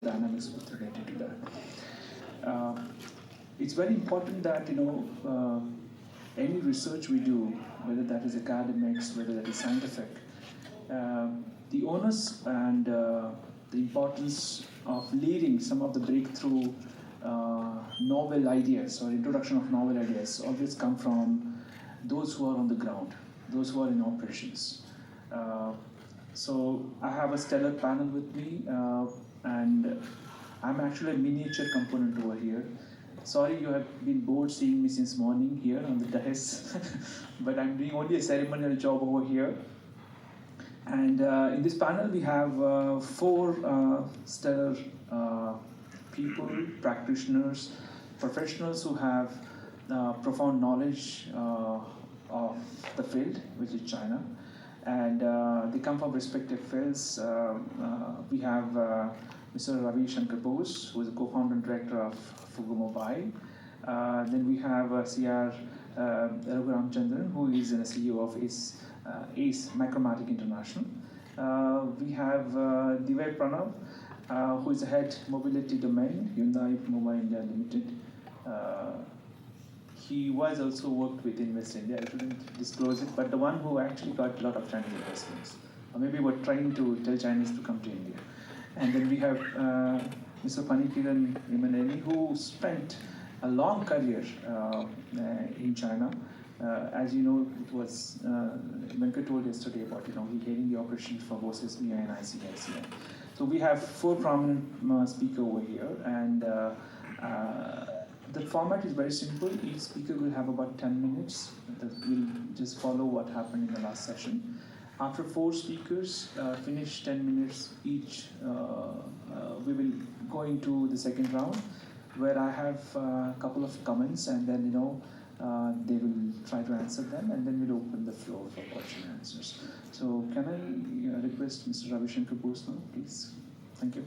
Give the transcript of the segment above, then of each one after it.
dynamics related to that. It's very important that any research we do, whether that is academics, whether that is scientific, the onus and the importance of leading some of the breakthrough novel ideas or introduction of novel ideas always come from those who are on the ground, those who are in operations. So I have a stellar panel with me, and I'm actually a miniature component over here. Sorry you have been bored seeing me since morning here on the dais, but I'm doing only a ceremonial job over here. And in this panel we have four stellar people, practitioners, professionals who have profound knowledge of the field, which is China. And they come from respective fields. We have Mr. Ravi Shankar Bose, who is the co-founder and director of Fugumobile. Then we have CR Ramchandran, who is the CEO of AceMicromatic International. We have Divay Pranav, who is the head mobility domain, Hyundai Mobile India Limited. He was also worked with Invest India. I shouldn't disclose it, but the one who actually got a lot of Chinese investments. Or maybe we're trying to tell Chinese to come to India. And then we have Mr. Panikiran Immaneni, who spent a long career in China. As you know, it was Venkat told yesterday about he heading the operations for both SBI and ICICI. So we have four prominent speakers over here, and the format is very simple. Each speaker will have about 10 minutes. We'll just follow what happened in the last session. After four speakers finish 10 minutes each, we will go into the second round, where I have a couple of comments, and then they will try to answer them, and then we'll open the floor for question and answers. So can I request Mr. Ravi Shankar Bose now, please? Thank you.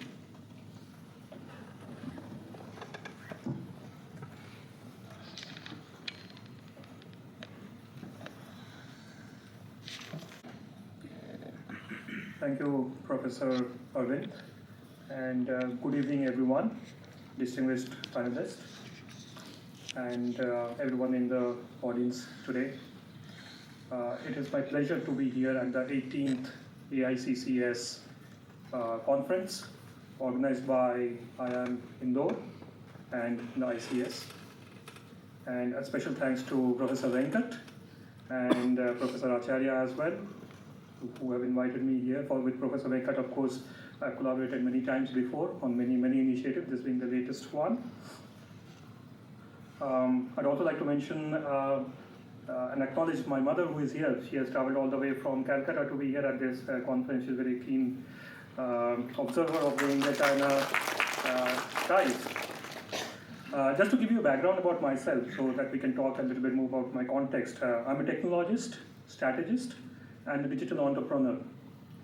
Thank you, Professor Arvind, and good evening, everyone, distinguished panelists, and everyone in the audience today. It is my pleasure to be here at the 18th AICCS conference organized by IIM Indore and the ICS. And a special thanks to Professor Venkat and Professor Acharya as well, who have invited me here. With Professor Venkat, of course, I've collaborated many times before on many initiatives, this being the latest one. I'd also like to mention and acknowledge my mother, who is here. She has traveled all the way from Calcutta to be here at this conference. She's a very keen observer of the India-China ties. Just to give you a background about myself so that we can talk a little bit more about my context. I'm a technologist, strategist, and a digital entrepreneur.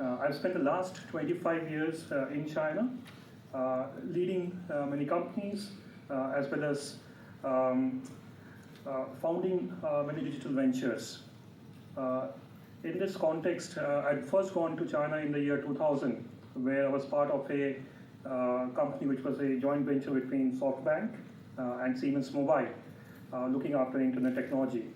I've spent the last 25 years in China, leading many companies, as well as founding many digital ventures. In this context, I'd first gone to China in the year 2000, where I was part of a company which was a joint venture between SoftBank and Siemens Mobile, looking after internet technology.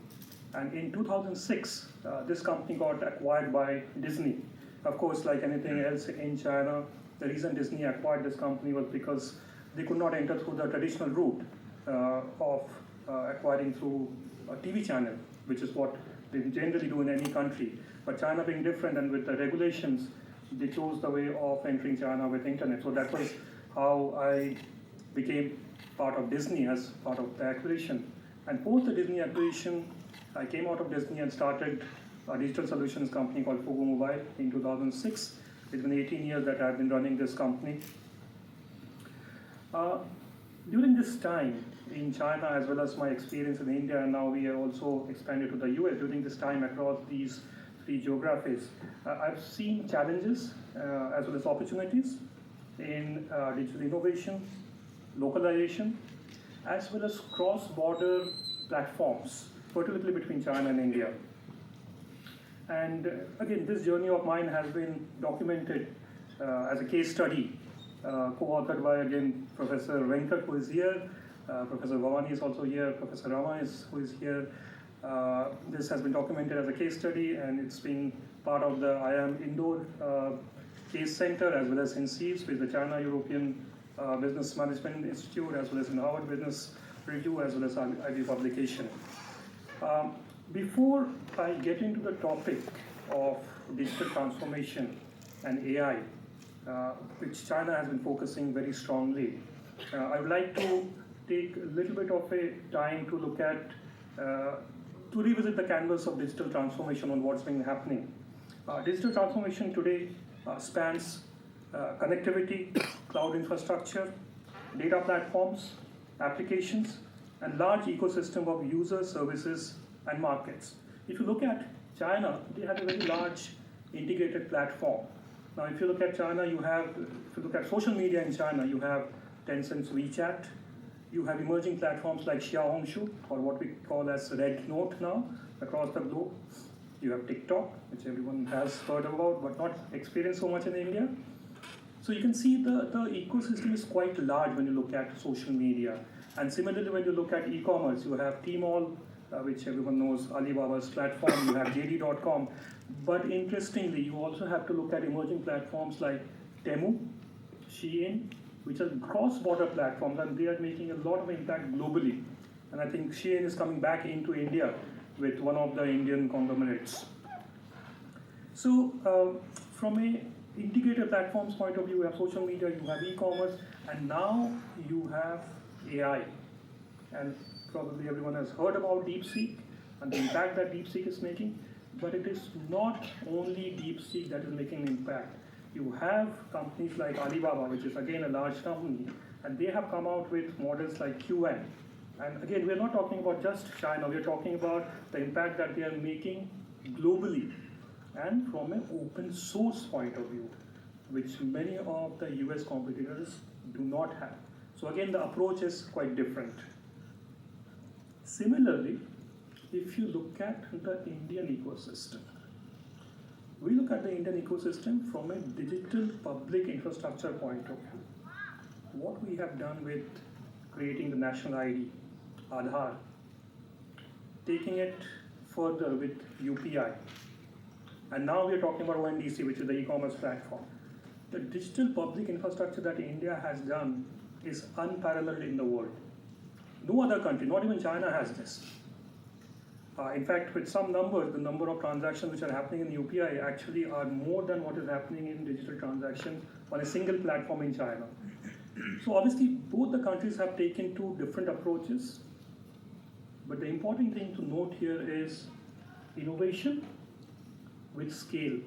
And in 2006, this company got acquired by Disney. Of course, like anything else in China, the reason Disney acquired this company was because they could not enter through the traditional route of acquiring through a TV channel, which is what they generally do in any country. But China being different, and with the regulations, they chose the way of entering China with internet. So that was how I became part of Disney as part of the acquisition. And post the Disney acquisition, I came out of Disney and started a digital solutions company called Fugumobile in 2006. It's been 18 years that I've been running this company. During this time in China, as well as my experience in India, and now we have also expanded to the US, during this time across these three geographies, I've seen challenges as well as opportunities in digital innovation, localization, as well as cross-border platforms, particularly between China and India. And again, this journey of mine has been documented as a case study co-authored by, again, Professor Venkat, who is here, Professor Bhavani is also here, Professor Rama who is here. This has been documented as a case study, and it's been part of the IIM Indore Case Center, as well as in SEEDS with the China European Business Management Institute, as well as in Harvard Business Review, as well as IB publication. Before I get into the topic of digital transformation and AI, which China has been focusing very strongly, I would like to take a little bit of a time to look at, to revisit the canvas of digital transformation on what's been happening. Digital transformation today spans connectivity, cloud infrastructure, data platforms, applications, and large ecosystem of users, services, and markets. If you look at China, they have a very large integrated platform. Now, if you look at China, if you look at social media in China, you have Tencent's WeChat, you have emerging platforms like Xiaohongshu, or what we call as Red Note now, across the globe. You have TikTok, which everyone has heard about, but not experienced so much in India. So you can see the ecosystem is quite large when you look at social media. And similarly, when you look at e-commerce, you have Tmall, which everyone knows, Alibaba's platform, you have JD.com. But interestingly, you also have to look at emerging platforms like Temu, Shein, which are cross-border platforms, and they are making a lot of impact globally. And I think Shein is coming back into India with one of the Indian conglomerates. So from a integrated platforms point of view, you have social media, you have e-commerce, and now you have AI. And probably everyone has heard about DeepSeek and the impact that DeepSeek is making, but it is not only DeepSeek that is making an impact. You have companies like Alibaba, which is again a large company, and they have come out with models like QN. And again, we're not talking about just China, we're talking about the impact that they are making globally and from an open source point of view, which many of the US competitors do not have. So again, the approach is quite different. Similarly, if you look at the Indian ecosystem, we look at the Indian ecosystem from a digital public infrastructure point of view. What we have done with creating the national ID, Aadhaar, taking it further with UPI, and now we are talking about ONDC, which is the e-commerce platform. The digital public infrastructure that India has done is unparalleled in the world. No other country, not even China, has this. In fact, with some numbers, the number of transactions which are happening in UPI actually are more than what is happening in digital transactions on a single platform in China. So obviously, both the countries have taken two different approaches. But the important thing to note here is innovation with scale.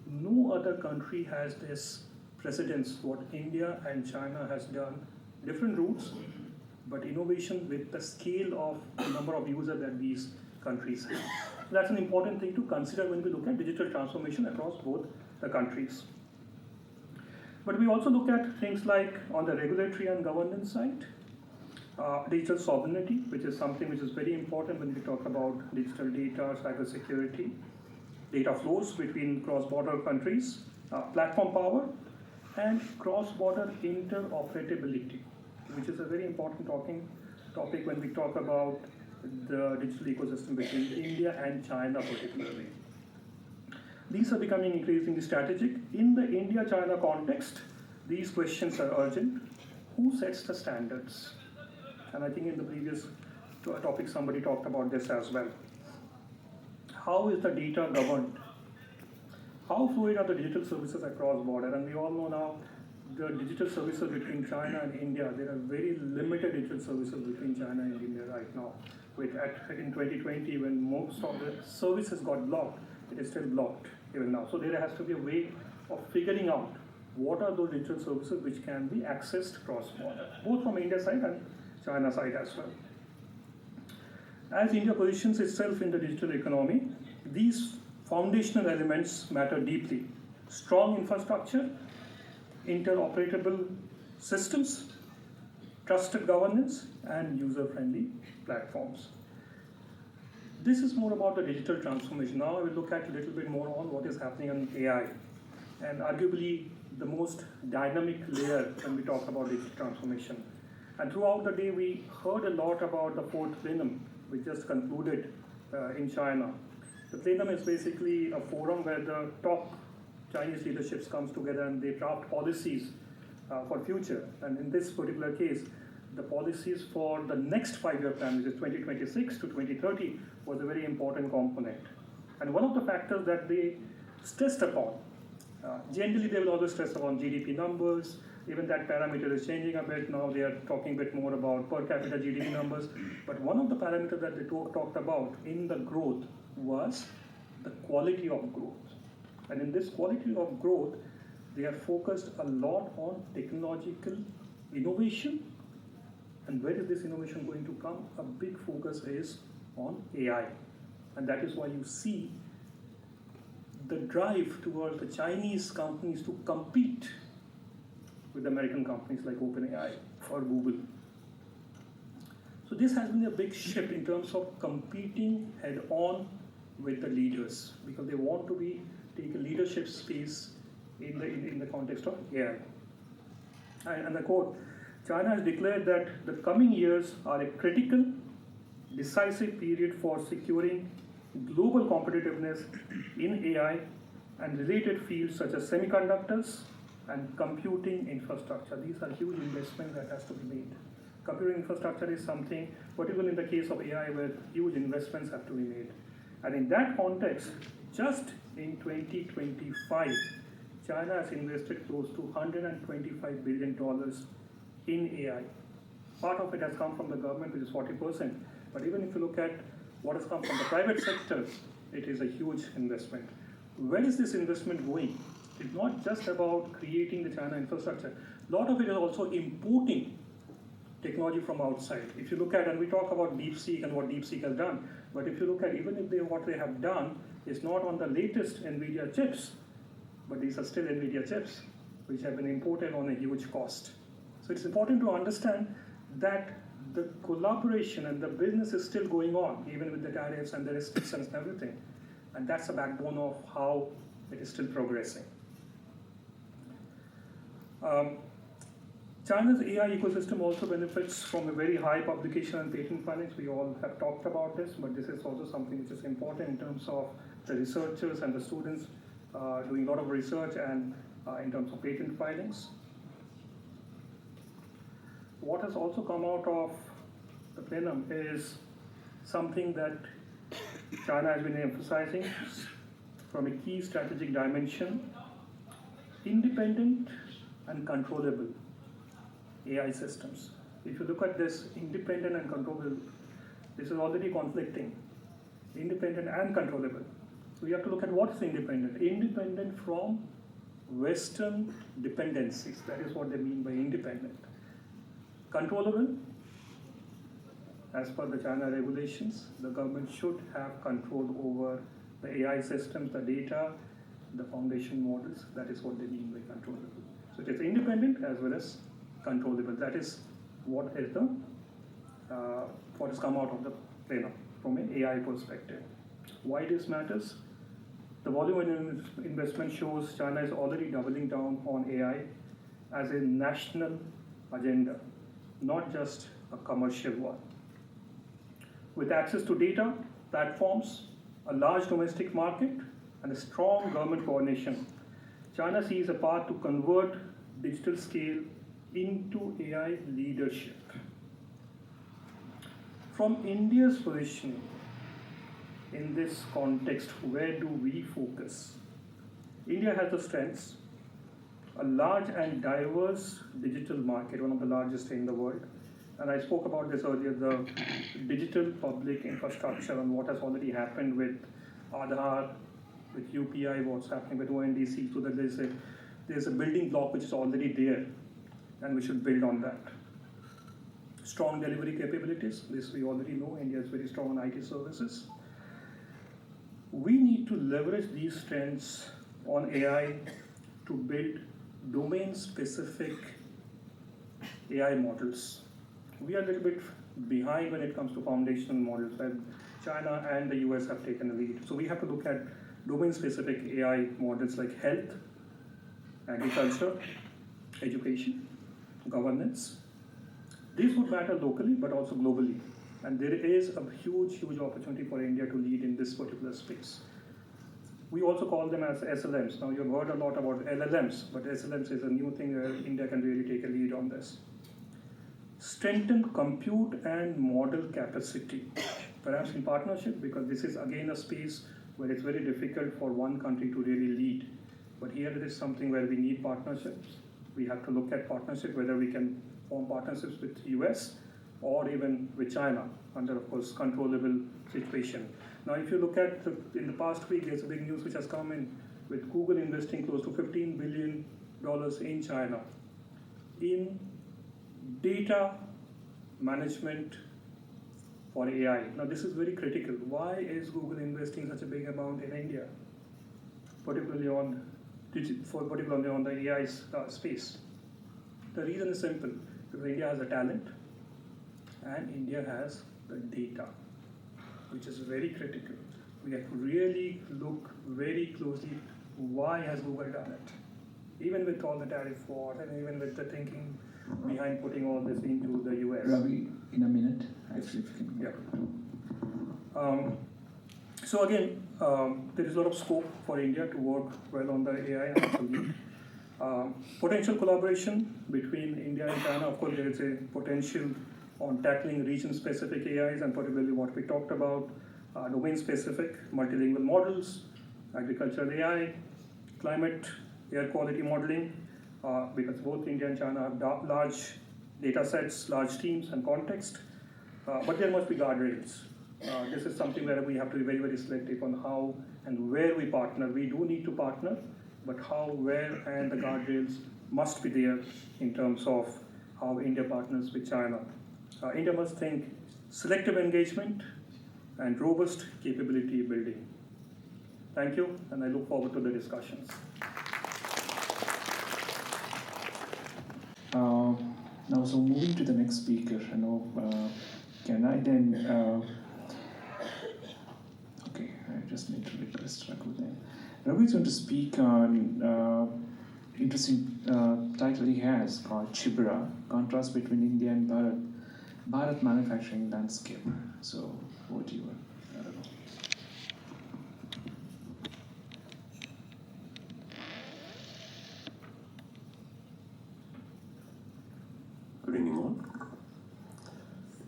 No other country has this precedence, what India and China has done. Different routes, but innovation with the scale of the number of users that these countries have. That's an important thing to consider when we look at digital transformation across both the countries. But we also look at things like on the regulatory and governance side, digital sovereignty, which is something which is very important when we talk about digital data, cybersecurity, data flows between cross-border countries, platform power, and cross-border interoperability, which is a very important topic when we talk about the digital ecosystem between India and China particularly. These are becoming increasingly strategic. In the India-China context, these questions are urgent. Who sets the standards? And I think in the previous topic somebody talked about this as well. How is the data governed? How fluid are the digital services across border? And we all know now the digital services between China and India, there are very limited digital services between China and India right now. In 2020, when most of the services got blocked, it is still blocked even now. So there has to be a way of figuring out what are those digital services which can be accessed cross-border, both from India side and China side as well. As India positions itself in the digital economy, these foundational elements matter deeply. Strong infrastructure, interoperable systems, trusted governance, and user-friendly platforms. This is more about the digital transformation. Now I will look at a little bit more on what is happening on AI. And arguably, the most dynamic layer when we talk about digital transformation. And throughout the day, we heard a lot about the fourth plenum, which just concluded in China. The plenum is basically a forum where the top Chinese leaderships comes together and they draft policies for future. And in this particular case, the policies for the next 5-year plan, which is 2026 to 2030, was a very important component. And one of the factors that they stressed upon, generally they will always stress upon GDP numbers. Even that parameter is changing a bit now. They are talking a bit more about per capita GDP numbers. But one of the parameters that they talked about in the growth was the quality of growth. And in this quality of growth, they are focused a lot on technological innovation. And where is this innovation going to come? A big focus is on AI. And that is why you see the drive towards the Chinese companies to compete with American companies like OpenAI or Google. So this has been a big shift in terms of competing head-on with the leaders, because they want to take a leadership space in the context of AI. And the quote, China has declared that the coming years are a critical, decisive period for securing global competitiveness in AI and related fields such as semiconductors and computing infrastructure. These are huge investments that has to be made. Computing infrastructure is something, particularly in the case of AI, where huge investments have to be made. And in that context, just in 2025, China has invested close to $125 billion in AI. Part of it has come from the government, which is 40%. But even if you look at what has come from the private sector, it is a huge investment. Where is this investment going? It's not just about creating the China infrastructure. A lot of it is also importing technology from outside. If you look at, and we talk about DeepSeek and what DeepSeek has done, but if you look at even if what they have done is not on the latest NVIDIA chips, but these are still NVIDIA chips, which have been imported on a huge cost. So it's important to understand that the collaboration and the business is still going on, even with the tariffs and the restrictions and everything. And that's the backbone of how it is still progressing. China's AI ecosystem also benefits from a very high publication and patent filings. We all have talked about this, but this is also something which is important in terms of the researchers and the students doing a lot of research and in terms of patent filings. What has also come out of the plenum is something that China has been emphasizing from a key strategic dimension: independent and controllable AI systems. If you look at this, independent and controllable, this is already conflicting. Independent and controllable. So we have to look at what's independent. Independent from Western dependencies. That is what they mean by independent. Controllable, as per the China regulations, the government should have control over the AI systems, the data, the foundation models. That is what they mean by controllable. So it is independent as well as controllable. That is what is what has come out of the plenum from an AI perspective. Why this matters? The volume in investment shows China is already doubling down on AI as a national agenda, not just a commercial one. With access to data, platforms, a large domestic market, and a strong government coordination, China sees a path to convert digital scale into AI leadership. From India's positioning in this context, where do we focus? India has the strengths, a large and diverse digital market, one of the largest in the world. And I spoke about this earlier, the digital public infrastructure and what has already happened with Aadhaar, with UPI, what's happening with ONDC, so that there's a building block which is already there, and we should build on that. Strong delivery capabilities, this we already know, India is very strong on IT services. We need to leverage these strengths on AI to build domain-specific AI models. We are a little bit behind when it comes to foundational models, and China and the US have taken a lead. So we have to look at domain-specific AI models like health agriculture, education, governance. These would matter locally, but also globally. And there is a huge, huge opportunity for India to lead in this particular space. We also call them as SLMs. Now, you've heard a lot about LLMs, but SLMs is a new thing where India can really take a lead on this. Strengthen compute and model capacity, perhaps in partnership, because this is again a space where it's very difficult for one country to really lead. But here it is something where we need partnerships. We have to look at partnership, whether we can form partnerships with US or even with China under, of course, controllable situation. Now, if you look at in the past week, there's a big news which has come in with Google investing close to $15 billion in China in data management for AI. Now, this is very critical. Why is Google investing such a big amount in India, particularly on the AI space? The reason is simple, because India has the talent and India has the data, which is very critical. We have to really look very closely, why has Google done it? Even with all the tariff wars and even with the thinking behind putting all this into the US. Ravi, in a minute, actually, if you can. Yeah. So again, there is a lot of scope for India to work well on the AI and to lead. Potential collaboration between India and China. Of course, there is a potential on tackling region-specific AIs, and particularly what we talked about, domain-specific multilingual models, agricultural AI, climate, air quality modeling, because both India and China have large data sets, large teams and context, but there must be guardrails. This is something where we have to be very, very selective on how and where we partner. We do need to partner, but how, where, and the guardrails must be there in terms of how India partners with China. India must think selective engagement and robust capability building. Thank you, and I look forward to the discussions. Now, so moving to the next speaker, can I then, okay, I just need to request Raghu then. Raghu is going to speak on interesting title he has called ChiBhara, Contrast Between India and Bharat Manufacturing Landscape. So, over to you, Raghu. Good evening all.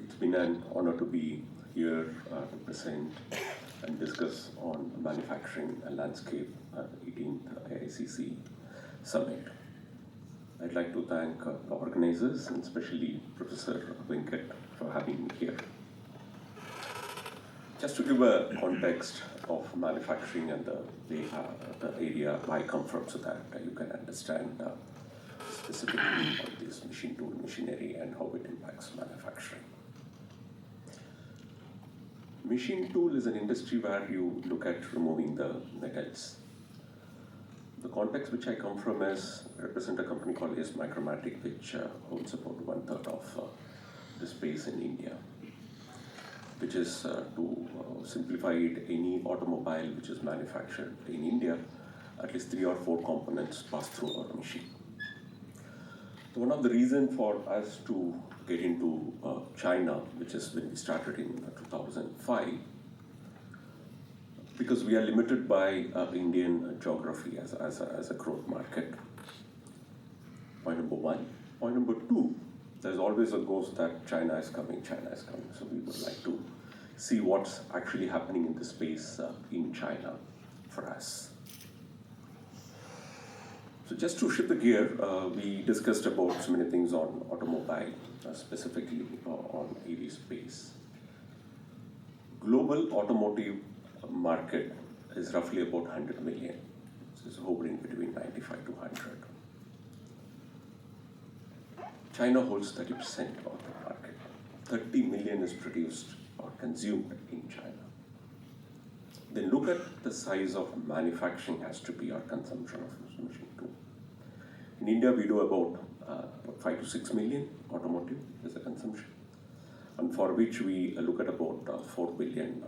It's been an honor to be here to present and discuss on manufacturing and landscape at the 18th AICC Summit. I'd like to thank the organizers and especially Professor Venkat for having me here. Just to give a context of manufacturing and the area I come from so that you can understand specifically what this machine tool machinery and how it impacts manufacturing. Machine tool is an industry where you look at removing the metals. The context which I come from is represent a company called AceMicromatic, which owns about 1/3 of the space in India, which is to simplify it, any automobile which is manufactured in India, at least 3 or 4 components pass through our machine. So one of the reasons for us to get into China, which is when we started in 2005, because we are limited by Indian geography as a growth market. Point number 1. Point number 2, there's always a ghost that China is coming. So we would like to see what's actually happening in the space in China for us. So just to shift the gear, we discussed about so many things on automobile, specifically on EV space. Global automotive market is roughly about 100 million. It's hovering between 95 to 100. China holds 30% of the market. 30 million is produced or consumed in China. Then look at the size of manufacturing has to be our consumption of machine tool. In India, we do about 5 to 6 million automotive as a consumption, and for which we look at about $4 billion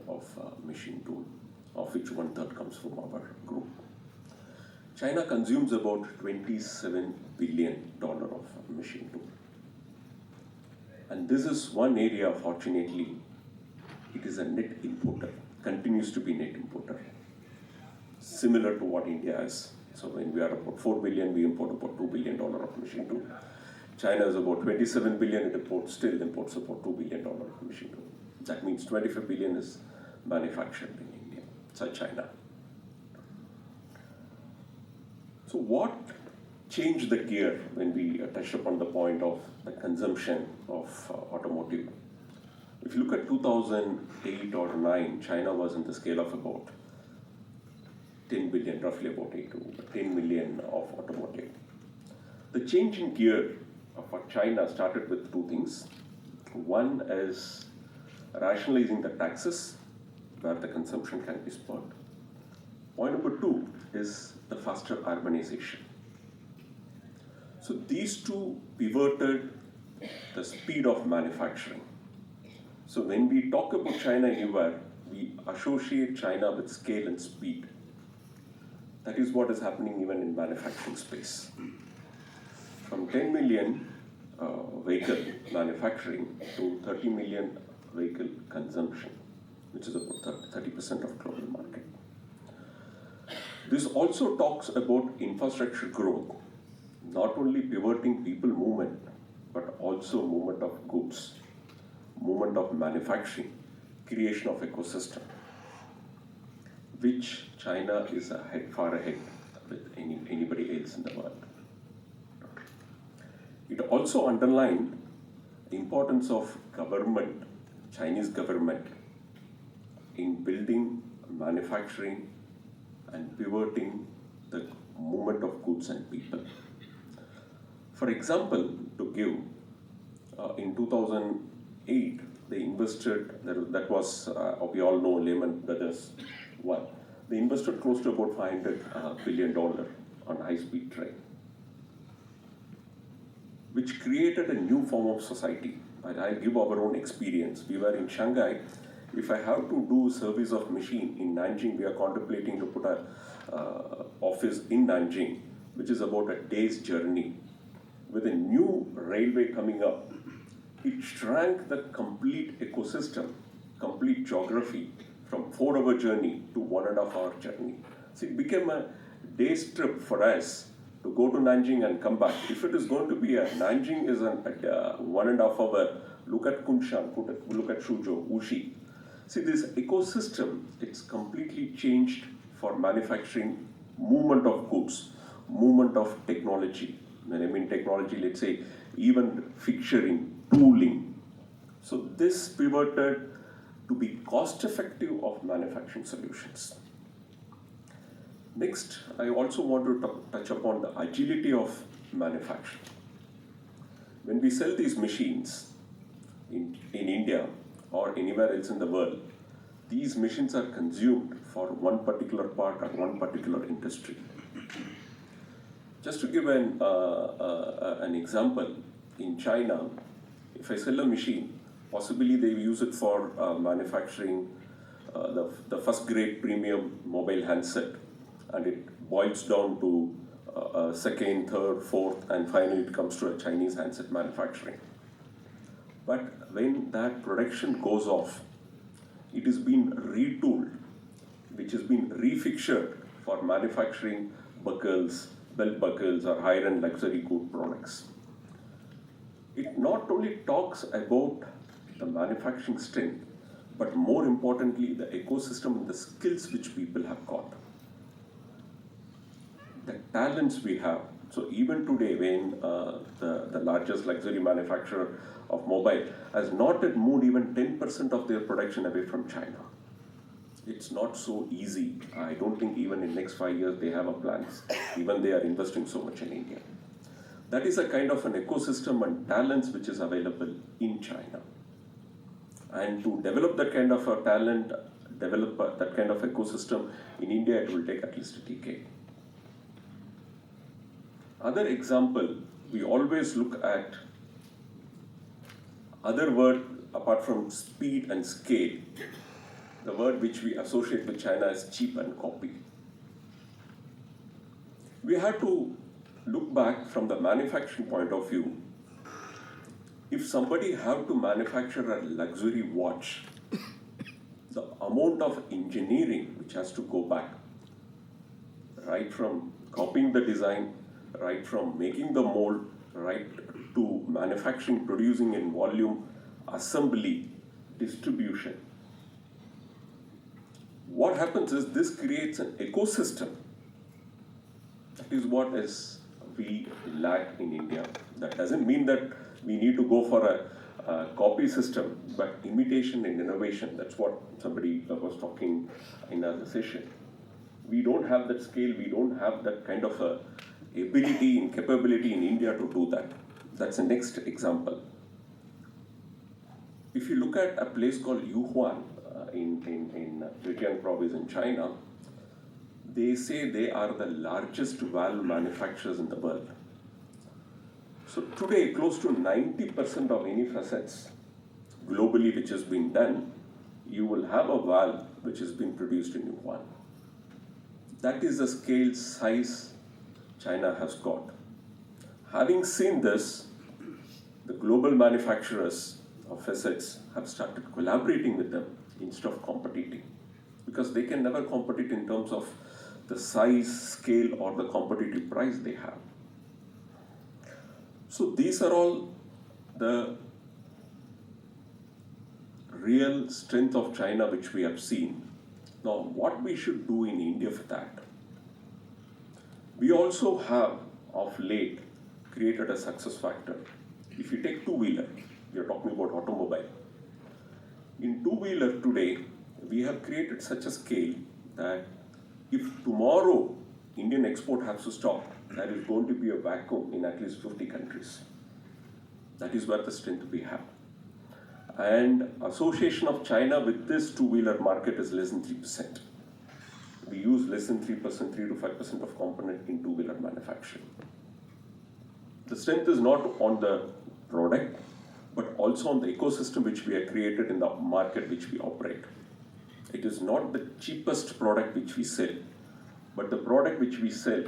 of machine tool, of which 1/3 comes from our group. China consumes about $27 billion of machine tool. And this is one area, fortunately, it is a net importer, continues to be net importer, similar to what India is. So when we are about 4 billion, we import about $2 billion of machine tool. China is about 27 billion, it still imports about $2 billion of machine tool. That means 25 billion is manufactured in India, so China. So what changed the gear when we touched upon the point of the consumption of automotive? If you look at 2008 or 9, China was in the scale of about 10 billion, roughly about 8 to 10 million of automotive. The change in gear for China started with two things. One is rationalizing the taxes where the consumption can be spurred. Point number two is the faster urbanization. So these two pivoted the speed of manufacturing. So when we talk about China anywhere, we associate China with scale and speed. That is what is happening even in manufacturing space. From 10 million vehicle manufacturing to 30 million vehicle consumption, which is about 30% of global market. This also talks about infrastructure growth, not only pivoting people movement, but also movement of goods, movement of manufacturing, creation of ecosystem, which China is far ahead with anybody else in the world. It also underlined the importance of government, Chinese government, in building, manufacturing, and pivoting the movement of goods and people. For example, to give, in 2008, they invested, that was, we all know Lehman Brothers one. They invested close to about $500 billion on high-speed train, which created a new form of society. And I'll give our own experience. We were in Shanghai. If I have to do service of machine in Nanjing, we are contemplating to put an office in Nanjing, which is about a day's journey. With a new railway coming up, it shrank the complete ecosystem, complete geography from 4-hour journey to 1.5-hour journey. So it became a day's trip for us to go to Nanjing and come back. If it is going to be Nanjing is at 1.5 hour, look at Kunshan, look at Suzhou, Wuxi. See, this ecosystem, it's completely changed for manufacturing, movement of goods, movement of technology. When I mean technology, let's say even fixturing, tooling. So this pivoted to be cost-effective of manufacturing solutions. Next, I also want to touch upon the agility of manufacturing. When we sell these machines in India or anywhere else in the world, these machines are consumed for one particular part or one particular industry. Just to give an example, in China, if I sell a machine, possibly they use it for manufacturing the first grade premium mobile handset, and it boils down to second, third, fourth, and finally it comes to a Chinese handset manufacturing. But when that production goes off, it is being retooled, which has been refixtured for manufacturing buckles, belt buckles, or higher-end luxury good products. It not only talks about the manufacturing strength, but more importantly, the ecosystem and the skills which people have got. The talents we have. So even today, when the largest luxury manufacturer of mobile has not yet moved even 10% of their production away from China. It's not so easy. I don't think even in the next 5 years they have a plan. Even they are investing so much in India. That is a kind of an ecosystem and talents which is available in China. And to develop that kind of a talent, develop that kind of ecosystem in India, it will take at least a decade. Other example, we always look at other word apart from speed and scale. The word which we associate with China is cheap and copy. we have to look back from the manufacturing point of view. If somebody have to manufacture a luxury watch, the amount of engineering which has to go back, right from copying the design, right from making the mold, right to manufacturing, producing in volume, assembly, distribution. What happens is this creates an ecosystem. That is what we lack in India. That doesn't mean that we need to go for a copy system, but imitation and innovation. That's what somebody was talking in another session. We don't have that scale, we don't have that kind of a ability and capability in India to do that. That's the next example. If you look at a place called Yuhuan in Zhejiang province in China, they say they are the largest valve manufacturers in the world. So today, close to 90% of any facets globally which has been done, you will have a valve which has been produced in Yuhuan. That is the scale size China has got. Having seen this, the global manufacturers of facets have started collaborating with them instead of competing, because they can never compete in terms of the size, scale, or the competitive price they have. So these are all the real strength of China which we have seen. Now, what we should do in India for that? We also have, of late, created a success factor. If you take two-wheeler, we are talking about automobile. In two-wheeler today, we have created such a scale that if tomorrow Indian export has to stop, there is going to be a vacuum in at least 50 countries. That is where the strength we have. And association of China with this two-wheeler market is less than 3%. We use less than 3%, 3 to 5% of component in two-wheeler manufacturing. The strength is not on the product, but also on the ecosystem which we have created in the market which we operate. It is not the cheapest product which we sell, but the product which we sell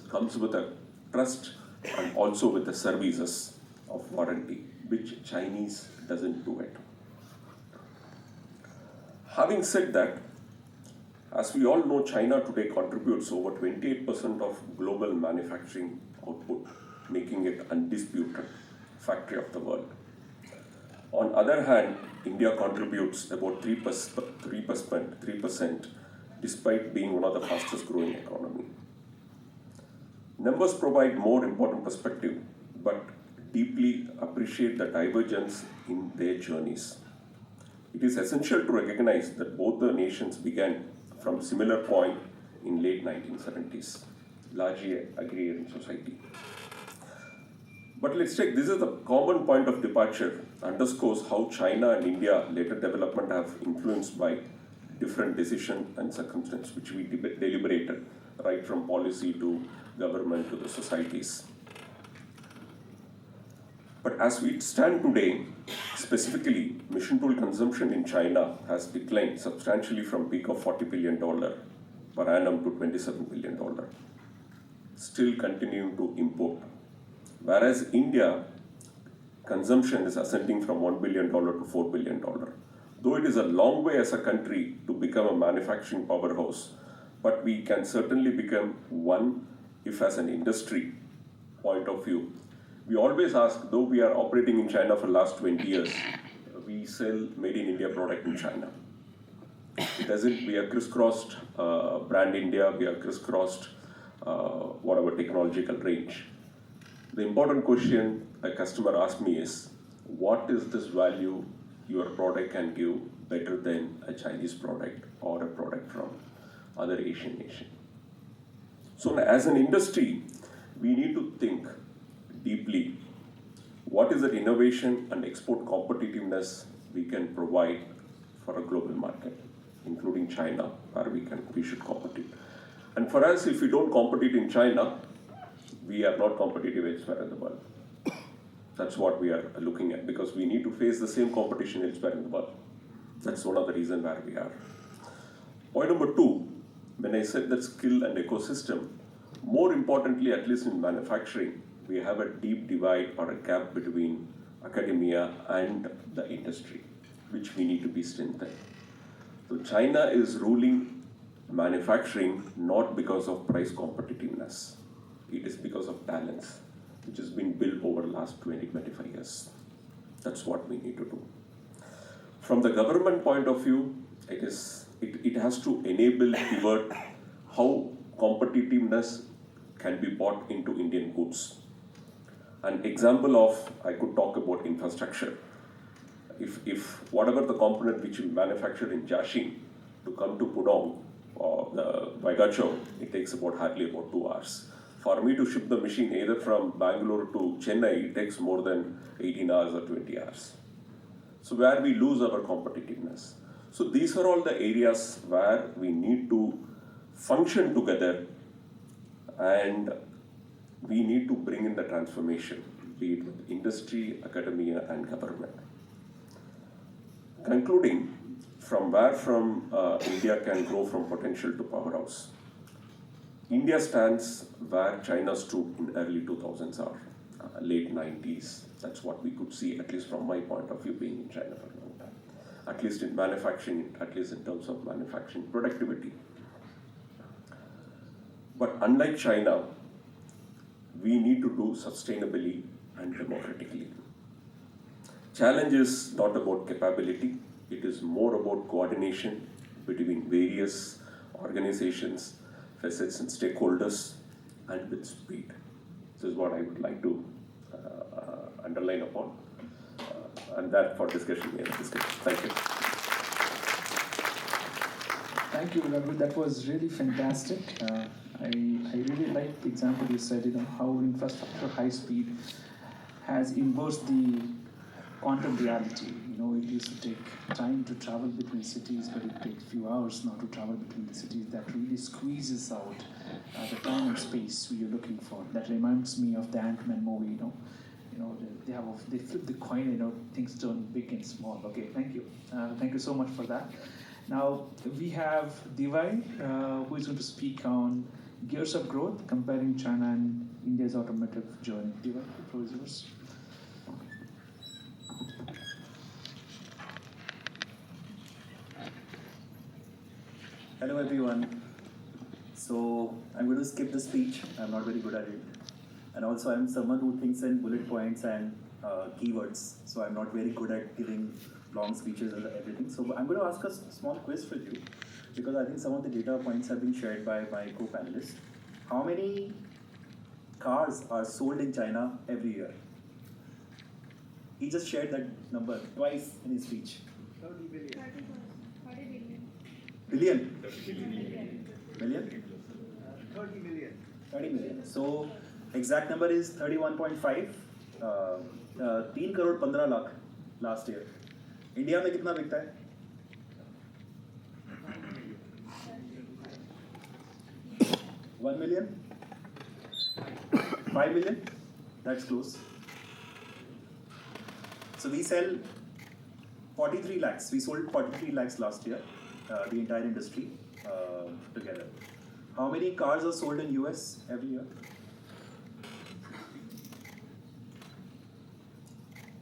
comes with a trust and also with the services of warranty, which Chinese doesn't do it. Having said that, as we all know, China today contributes over 28% of global manufacturing output, making it undisputed factory of the world. On the other hand, India contributes about 3%, despite being one of the fastest growing economy. Numbers provide more important perspective, but deeply appreciate the divergence in their journeys. It is essential to recognize that both the nations began from similar point in late 1970s, largely agrarian society. But let's take, this is the common point of departure, underscores how China and India later development have influenced by different decisions and circumstances which we deliberated, right from policy to government to the societies. But as we stand today, specifically, machine tool consumption in China has declined substantially from peak of $40 billion per annum to $27 billion, still continuing to import. Whereas India, consumption is ascending from $1 billion to $4 billion. Though it is a long way as a country to become a manufacturing powerhouse, but we can certainly become one if as an industry point of view. We always ask, though we are operating in China for the last 20 years, we sell made in India product in China. It doesn't, we are crisscrossed brand India, we are crisscrossed whatever technological range. The important question a customer asks me is, what is this value your product can give better than a Chinese product or a product from other Asian nation? So as an industry, we need to think deeply, what is the innovation and export competitiveness we can provide for a global market, including China, where we should compete. And for us, if we don't compete in China, we are not competitive elsewhere in the world. That's what we are looking at, because we need to face the same competition elsewhere in the world. That's one of the reasons where we are. Point number 2, when I said that skill and ecosystem, more importantly, at least in manufacturing, we have a deep divide or a gap between academia and the industry, which we need to be strengthened. So China is ruling manufacturing not because of price competitiveness. It is because of talents, which has been built over the last 20-25 years. That's what we need to do. From the government point of view, it has to enable, pivot how competitiveness can be bought into Indian goods. An example of, I could talk about infrastructure. If whatever the component which we manufacture in Jiaxing to come to Pudong or the Vaigacho, it takes hardly about 2 hours. For me to ship the machine either from Bangalore to Chennai, it takes more than 18 hours or 20 hours. So where we lose our competitiveness. So these are all the areas where we need to function together, and we need to bring in the transformation, be it with industry, academia, and government. Concluding, from where India can grow from potential to powerhouse. India stands where China stood in early 2000s or late 90s. That's what we could see, at least from my point of view, being in China for a long time. At least in manufacturing, at least in terms of manufacturing productivity. But unlike China, we need to do sustainably and democratically. Challenge is not about capability, it is more about coordination between various organizations, facets and stakeholders, and with speed. This is what I would like to underline upon, and that for discussion. Thank you. Thank you, Raghu. That was really fantastic. I really like the example you said, how infrastructure high speed has inversed the quantum reality. It used to take time to travel between cities, but it takes a few hours now to travel between the cities. That really squeezes out the time and space you're looking for. That reminds me of the Ant-Man movie. They flip the coin. Things turn big and small. Okay, thank you. Thank you so much for that. Now we have 𝐸𝐸, who is going to speak on gears of growth, comparing China and India's automotive journey. 𝐸𝐸, the floor is yours. Hello everyone. So I'm going to skip the speech. I'm not very good at it. And also I'm someone who thinks in bullet points and keywords. So I'm not very good at giving long speeches and everything. So I'm going to ask a small quiz for you, because I think some of the data points have been shared by my co-panelists. How many cars are sold in China every year? He just shared that number twice in his speech. 30 billion. 30 billion. Billion? Million? 30 million. 30 million. So exact number is 31.5. 3 crore 15 lakh last year. India में कितना बिकता है? 1 million? 5 million? That's close. So we sell 43 lakhs. We sold 43 lakhs last year, the entire industry together. How many cars are sold in US every year?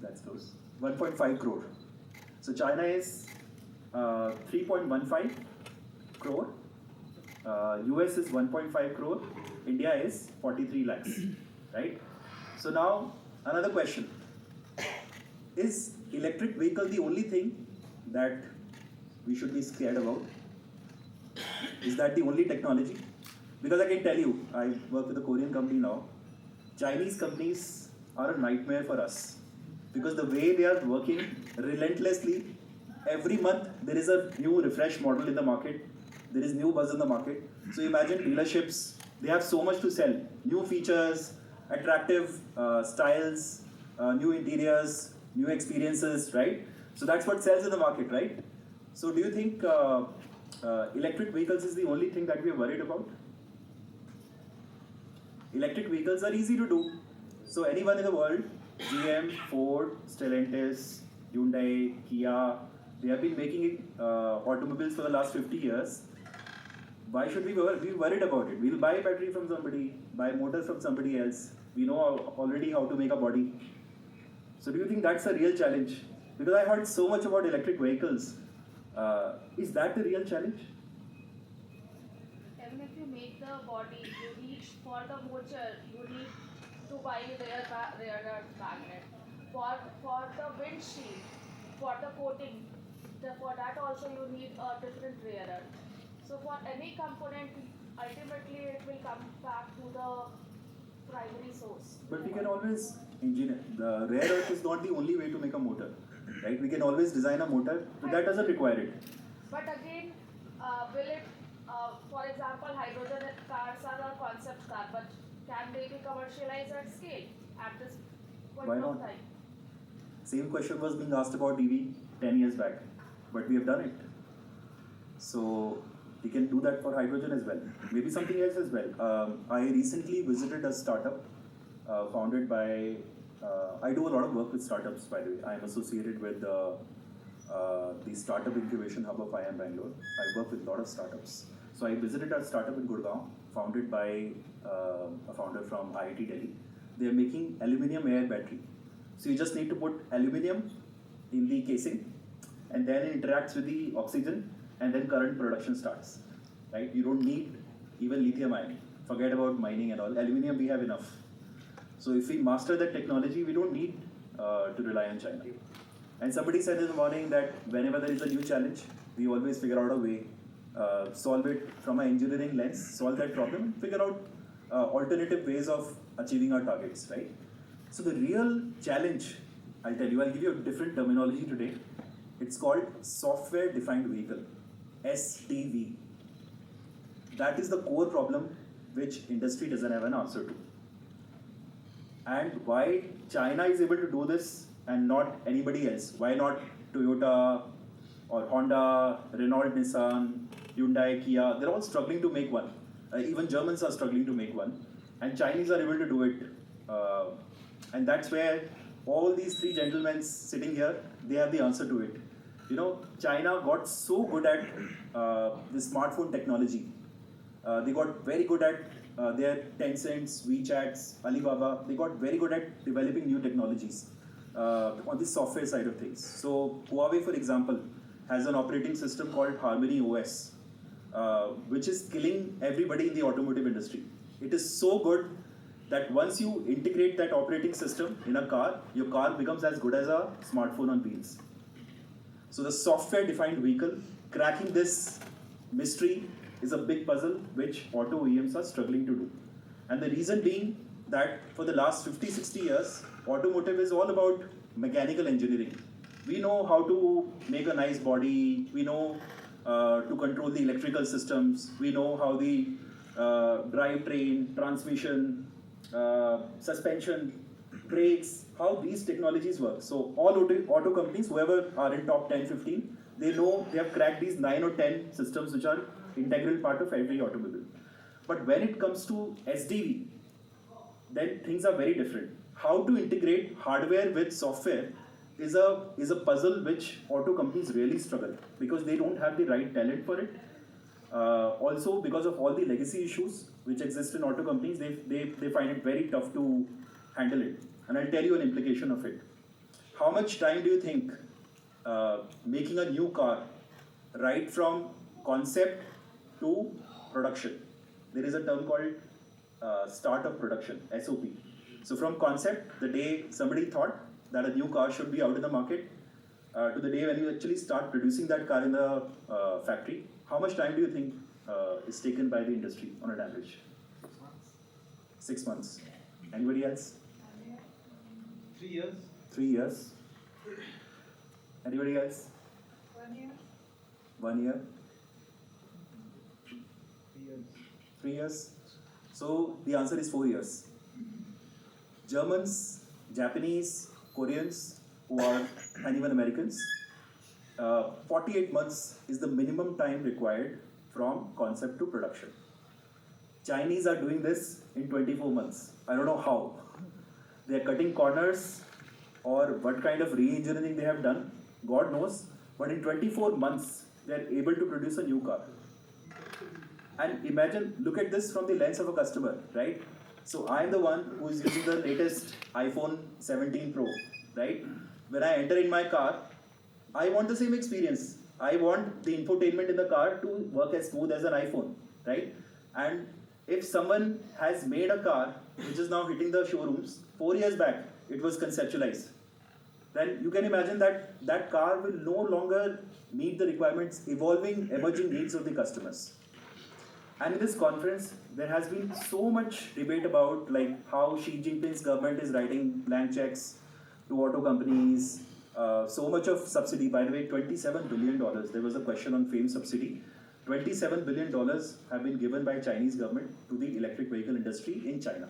That's close. 1.5 crore. So China is 3.15 crore. US is 1.5 crore. India is 43 lakhs, right? So now another question. Is electric vehicle the only thing that we should be scared about? Is that the only technology? Because I can tell you, I work with a Korean company now. Chinese companies are a nightmare for us, because the way they are working relentlessly, every month there is a new refresh model in the market, there is new buzz in the market. So imagine dealerships, they have so much to sell, new features, attractive styles, new interiors, new experiences, right? So that's what sells in the market, right? So do you think electric vehicles is the only thing that we are worried about? Electric vehicles are easy to do. So anyone in the world, GM, Ford, Stellantis, Hyundai, Kia, they have been making automobiles for the last 50 years. Why should we be worried about it? We'll buy battery from somebody, buy motors from somebody else. We know already how to make a body. So do you think that's a real challenge? Because I heard so much about electric vehicles. Is that the real challenge? Even if you make the body, you need for the motor, you need to buy rear magnet. For the windshield, for the coating, for that also you need a different rear end. So for any component, ultimately it will come back to the primary source. But we can always engineer. The rare earth is not the only way to make a motor, right? We can always design a motor, but that doesn't require it. But again, will it, for example, hydrogen cars are a concept car, but can they be commercialized at scale at this point Why of not? time? Same question was being asked about EV 10 years back, but we have done it. So we can do that for hydrogen as well. Maybe something else as well. I recently visited a startup founded by, I do a lot of work with startups, by the way. I am associated with the Startup Incubation Hub of IIM Bangalore. I work with a lot of startups. So I visited a startup in Gurgaon, founded by a founder from IIT Delhi. They are making aluminium air battery. So you just need to put aluminium in the casing, and then it interacts with the oxygen, and then current production starts. Right? You don't need even lithium ion. Forget about mining and all. Aluminium we have enough. So if we master that technology, we don't need to rely on China. And somebody said in the morning that whenever there is a new challenge, we always figure out a way, solve it from an engineering lens, solve that problem, figure out alternative ways of achieving our targets, right? So the real challenge, I'll tell you, I'll give you a different terminology today. It's called software defined vehicle, SDV. That is the core problem which industry doesn't have an answer to. And why China is able to do this and not anybody else? Why not Toyota or Honda, Renault, Nissan, Hyundai, Kia? They're all struggling to make one. Even Germans are struggling to make one. And Chinese are able to do it. And that's where all these three gentlemen sitting here, they have the answer to it. You know, China got so good at the smartphone technology. They got very good at their Tencents, WeChats, Alibaba. They got very good at developing new technologies on the software side of things. So Huawei, for example, has an operating system called Harmony OS, which is killing everybody in the automotive industry. It is so good that once you integrate that operating system in a car, your car becomes as good as a smartphone on wheels. So the software-defined vehicle, cracking this mystery is a big puzzle which auto OEMs are struggling to do. And the reason being that for the last 50-60 years, automotive is all about mechanical engineering. We know how to make a nice body, we know to control the electrical systems, we know how the drivetrain, transmission, suspension, brakes, how these technologies work. So all auto companies, whoever are in top 10, 15, they know they have cracked these 9 or 10 systems which are integral part of every automobile. But when it comes to SDV, then things are very different. How to integrate hardware with software is a puzzle which auto companies really struggle because they don't have the right talent for it. Also because of all the legacy issues which exist in auto companies, they find it very tough to handle it. And I'll tell you an implication of it. How much time do you think making a new car, right from concept to production? There is a term called start of production, SOP. So from concept, the day somebody thought that a new car should be out in the market, to the day when you actually start producing that car in the factory, how much time do you think is taken by the industry on an average? 6 months. 6 months. Anybody else? 3 years. 3 years. Anybody else? 1 year. 1 year. 3 years. 3 years. So the answer is 4 years. Germans, Japanese, Koreans, and even Americans, 48 months is the minimum time required from concept to production. Chinese are doing this in 24 months. I don't know how. They are cutting corners or what kind of re-engineering they have done, God knows. But in 24 months, they are able to produce a new car. And imagine, look at this from the lens of a customer, right? So I'm the one who is using the latest iPhone 17 Pro, right? When I enter in my car, I want the same experience. I want the infotainment in the car to work as smooth as an iPhone, right? And if someone has made a car which is now hitting the showrooms, 4 years back, it was conceptualized, then you can imagine that that car will no longer meet the requirements, evolving, emerging needs of the customers. And in this conference, there has been so much debate about like how Xi Jinping's government is writing blank checks to auto companies, so much of subsidy. By the way, $27 billion. There was a question on FAME subsidy. $27 billion have been given by Chinese government to the electric vehicle industry in China.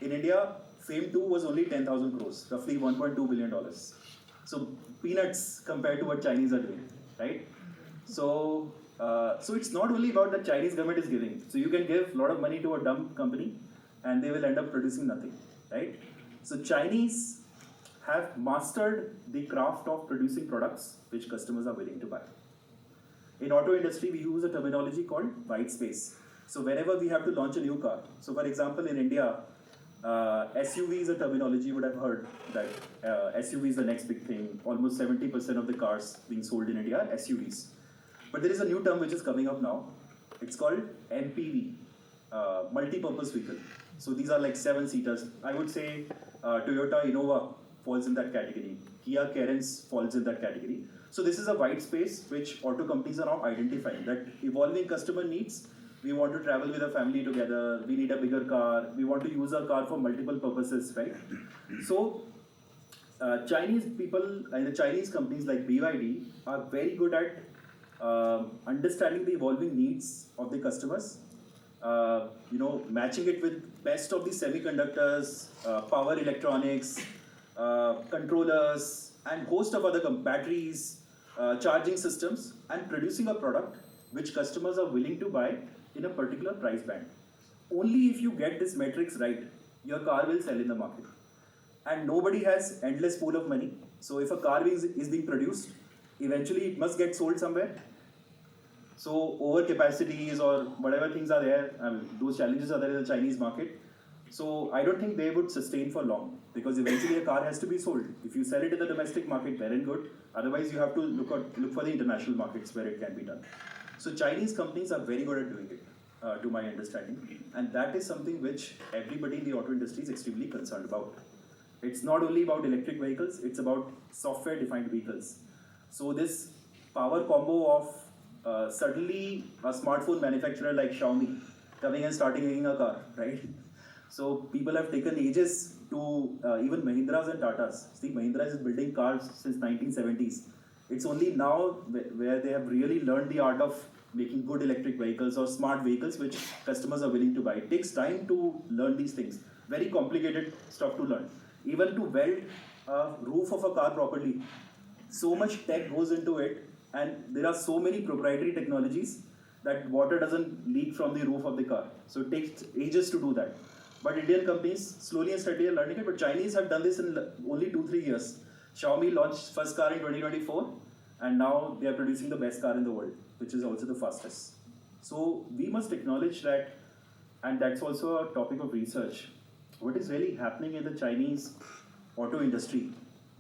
In India, FAME 2 was only 10,000 crores, roughly $1.2 billion. So peanuts compared to what Chinese are doing, right? So it's not only about that Chinese government is giving. So you can give a lot of money to a dumb company and they will end up producing nothing, right? So Chinese have mastered the craft of producing products which customers are willing to buy. In auto industry, we use a terminology called white space. So whenever we have to launch a new car, so for example, in India, SUV is a terminology you would have heard that SUV is the next big thing. Almost 70% of the cars being sold in India are SUVs. But there is a new term which is coming up now. It's called MPV, multi-purpose vehicle. So these are like 7-seaters. I would say Toyota Innova falls in that category. Kia Carens falls in that category. So this is a white space which auto companies are now identifying that evolving customer needs. We want to travel with a family together. We need a bigger car. We want to use our car for multiple purposes, right? So Chinese people and the Chinese companies like BYD are very good at understanding the evolving needs of the customers, matching it with best of the semiconductors, power electronics, controllers, and host of other batteries, charging systems, and producing a product which customers are willing to buy in a particular price band. Only if you get this metrics right, your car will sell in the market. And nobody has endless pool of money. So if a car is being produced, eventually it must get sold somewhere. So overcapacities or whatever things are there, those challenges are there in the Chinese market. So I don't think they would sustain for long because eventually a car has to be sold. If you sell it in the domestic market, well and good. Otherwise, you have to look for the international markets where it can be done. So Chinese companies are very good at doing it, to my understanding. And that is something which everybody in the auto industry is extremely concerned about. It's not only about electric vehicles, it's about software-defined vehicles. So this power combo of suddenly a smartphone manufacturer like Xiaomi coming and starting making a car, right? So people have taken ages to, even Mahindras and Tatas. See, Mahindra is building cars since 1970s. It's only now where they have really learned the art of making good electric vehicles or smart vehicles which customers are willing to buy. It takes time to learn these things. Very complicated stuff to learn. Even to weld a roof of a car properly, so much tech goes into it, and there are so many proprietary technologies that water doesn't leak from the roof of the car. So it takes ages to do that. But Indian companies slowly and steadily are learning it, but Chinese have done this in only 2-3 years. Xiaomi launched first car in 2024, and now they are producing the best car in the world, which is also the fastest. So we must acknowledge that, and that's also a topic of research. What is really happening in the Chinese auto industry,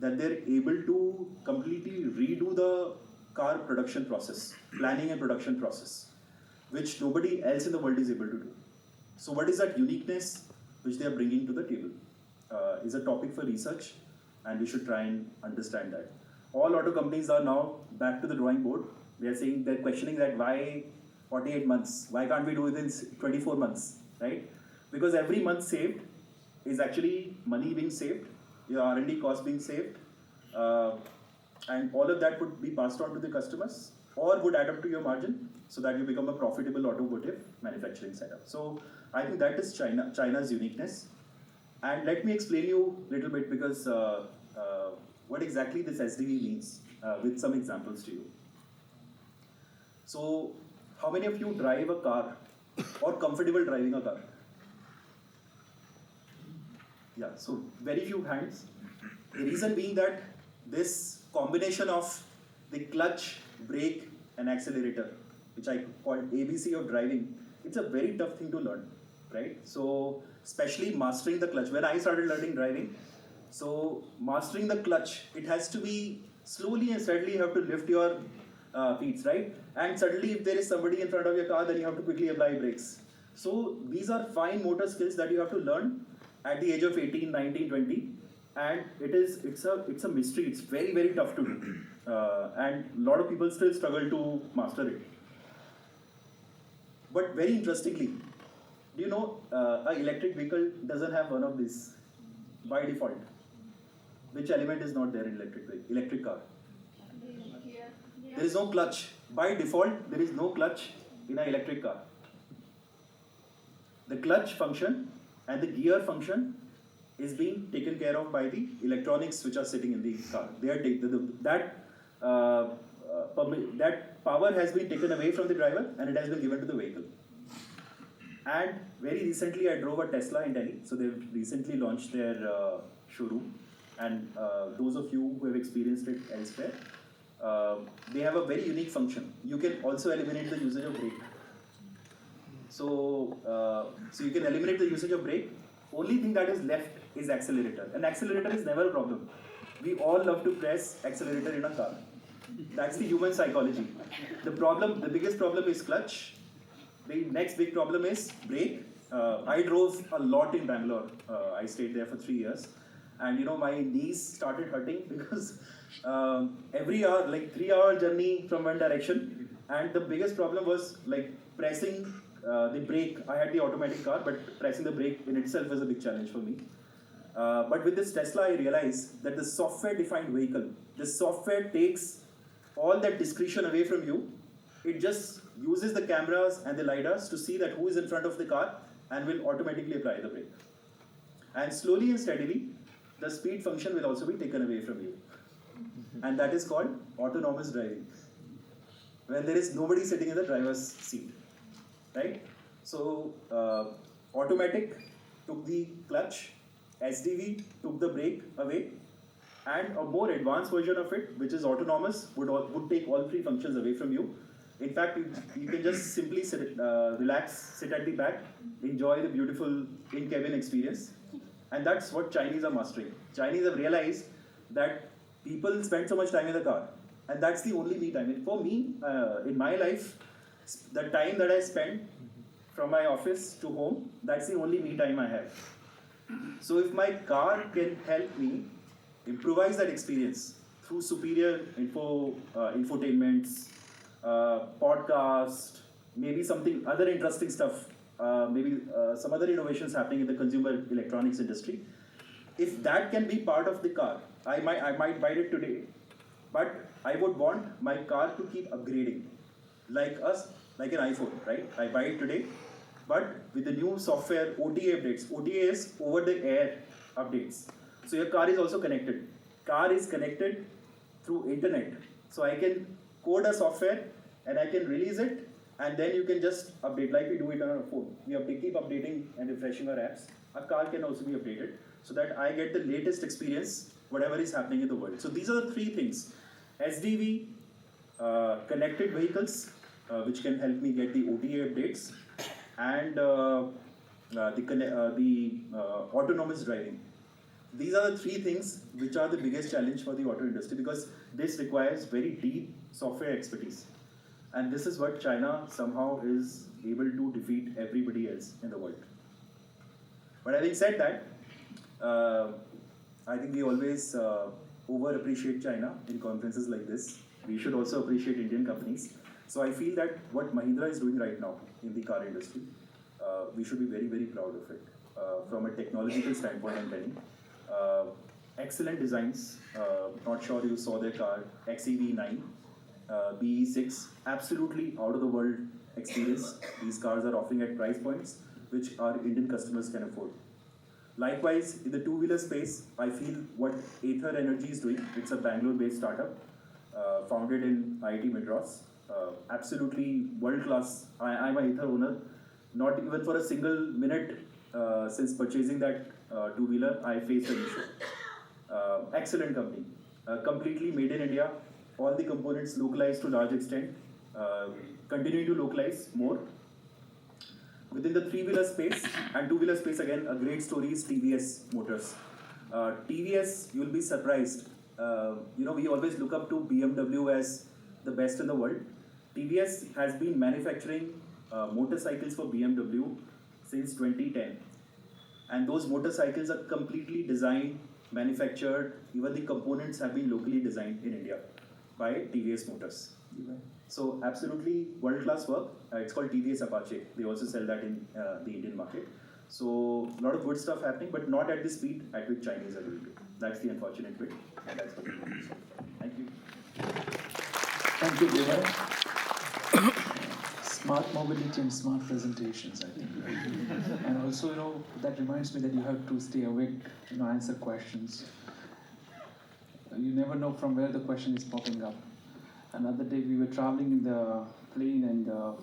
that they're able to completely redo the car production process, planning and production process, which nobody else in the world is able to do. So what is that uniqueness which they are bringing to the table? Is a topic for research, and we should try and understand that. All auto companies are now back to the drawing board. They are saying, they're questioning that why 48 months? Why can't we do it in 24 months, right? Because every month saved is actually money being saved, your R&D cost being saved, and all of that would be passed on to the customers or would add up to your margin so that you become a profitable automotive manufacturing setup. So I think that is China's uniqueness. And let me explain you a little bit because what exactly this SDV means with some examples to you. So how many of you drive a car or comfortable driving a car? Yeah, so very few hands. The reason being that this combination of the clutch, brake and accelerator which I call ABC of driving, it's a very tough thing to learn, right? So especially mastering the clutch. When I started learning driving, so mastering the clutch, it has to be slowly and steadily you have to lift your feet, right? And suddenly if there is somebody in front of your car, then you have to quickly apply brakes. So these are fine motor skills that you have to learn at the age of 18, 19, 20. And it's a mystery. It's very, very tough to do. And a lot of people still struggle to master it. But very interestingly, do you know an electric vehicle doesn't have one of these by default? Which element is not there in electric car? There is no clutch. By default, there is no clutch in an electric car. The clutch function and the gear function is being taken care of by the electronics which are sitting in the car. They are that power has been taken away from the driver and it has been given to the vehicle. And very recently I drove a Tesla in Delhi. So they've recently launched their showroom. And those of you who have experienced it elsewhere, they have a very unique function. You can also eliminate the usage of brake. So you can eliminate the usage of brake. Only thing that is left is accelerator. And accelerator is never a problem. We all love to press accelerator in a car. That's the human psychology. The biggest problem is clutch. The next big problem is brake. I drove a lot in Bangalore. I stayed there for 3 years. And my knees started hurting because every hour, like 3-hour journey from one direction. And the biggest problem was like pressing the brake. I had the automatic car, but pressing the brake in itself was a big challenge for me. But with this Tesla, I realized that the software-defined vehicle, the software takes all that discretion away from you. It just uses the cameras and the LiDARs to see that who is in front of the car and will automatically apply the brake. And slowly and steadily, the speed function will also be taken away from you. And that is called autonomous driving. When there is nobody sitting in the driver's seat, right? So automatic took the clutch, SDV took the brake away, and a more advanced version of it, which is autonomous, would take all three functions away from you. In fact, you can just simply relax, sit at the back, enjoy the beautiful in-cabin experience. And that's what Chinese are mastering. Chinese have realized that people spend so much time in the car. And that's the only me time. And for me, in my life, the time that I spend from my office to home, that's the only me time I have. So if my car can help me improvise that experience through superior infotainments, podcast, maybe something other interesting stuff, maybe some other innovations happening in the consumer electronics industry. If that can be part of the car, I might buy it today, but I would want my car to keep upgrading, like an iPhone, right? I buy it today, but with the new software OTA updates. OTA is over-the-air updates. So your car is also connected. Car is connected through internet. So I can code a software and I can release it, and then you can just update like we do it on our phone. We keep updating and refreshing our apps. Our car can also be updated so that I get the latest experience, whatever is happening in the world. So these are the three things. SDV, connected vehicles, which can help me get the OTA updates, and the autonomous driving. These are the three things which are the biggest challenge for the auto industry, because this requires very deep software expertise. And this is what China somehow is able to defeat everybody else in the world. But having said that, I think we always over-appreciate China in conferences like this. We should also appreciate Indian companies. So I feel that what Mahindra is doing right now in the car industry, we should be very, very proud of it. From a technological standpoint, I'm telling. Excellent designs. Not sure you saw their car, XEV9, BE6, absolutely out of the world experience. These cars are offering at price points which our Indian customers can afford. Likewise, in the two-wheeler space, I feel what Ather Energy is doing. It's a Bangalore-based startup, founded in IIT Madras. Absolutely world-class. I'm an Ather owner. Not even for a single minute since purchasing that two-wheeler, I faced an issue. Excellent company. Completely made in India. All the components localized to large extent. continuing to localize more. Within the three-wheeler space and two-wheeler space, again, a great story is TVS Motors. TVS, you'll be surprised. We always look up to BMW as the best in the world. TVS has been manufacturing motorcycles for BMW since 2010. And those motorcycles are completely designed, manufactured, even the components have been locally designed in India by TVS Motors. So absolutely world-class work. It's called TVS Apache. They also sell that in the Indian market. So a lot of good stuff happening, but not at the speed at which Chinese are doing it. That's the unfortunate bit. And that's what we're doing. So, thank you. Thank you, Devan. Smart mobility and smart presentations, I think. And also, that reminds me that you have to stay awake, answer questions. You never know from where the question is popping up. Another day we were traveling in the plane and the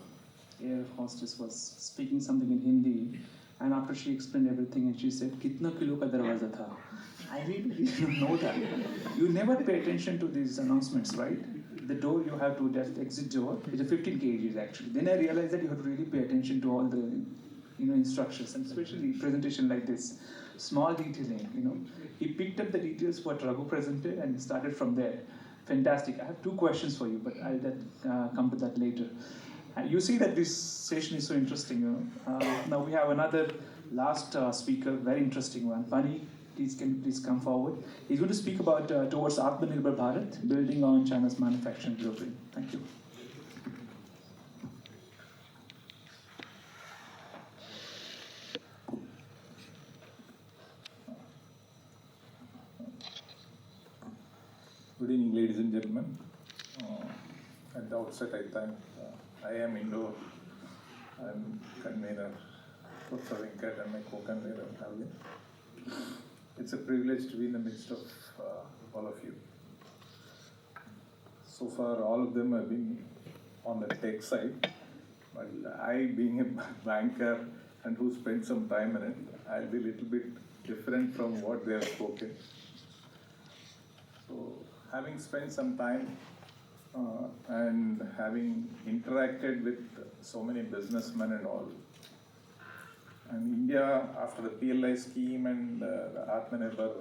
air hostess was speaking something in Hindi, and after she explained everything and she said, "Kitna kilo ka darwaza tha?" I really don't know that. You never pay attention to these announcements, right? The door you have to, just exit door, is a 15 kgs actually. Then I realized that you have to really pay attention to all the instructions, and especially presentation like this. Small detailing, He picked up the details what Raghu presented and started from there. Fantastic. I have two questions for you, but I'll come to that later. You see that this session is so interesting. Now we have another last speaker, very interesting one. Pani, can you please come forward? He's going to speak about towards Atmanirbhar Bharat, building on China's manufacturing blueprint. Thank you. Good evening, ladies and gentlemen. At the outset, I thank I am Indo. I'm convener for 𝐁𝐮𝐬𝐢𝐧𝐶 and my co-convener, 𝐊𝐢𝐭𝡡. It's a privilege to be in the midst of all of you. So far, all of them have been on the tech side, but I, being a banker and who spent some time in it, I'll be a little bit different from what they have spoken. So, having spent some time and having interacted with so many businessmen and all, and India, after the PLI scheme and the Atmanirbhar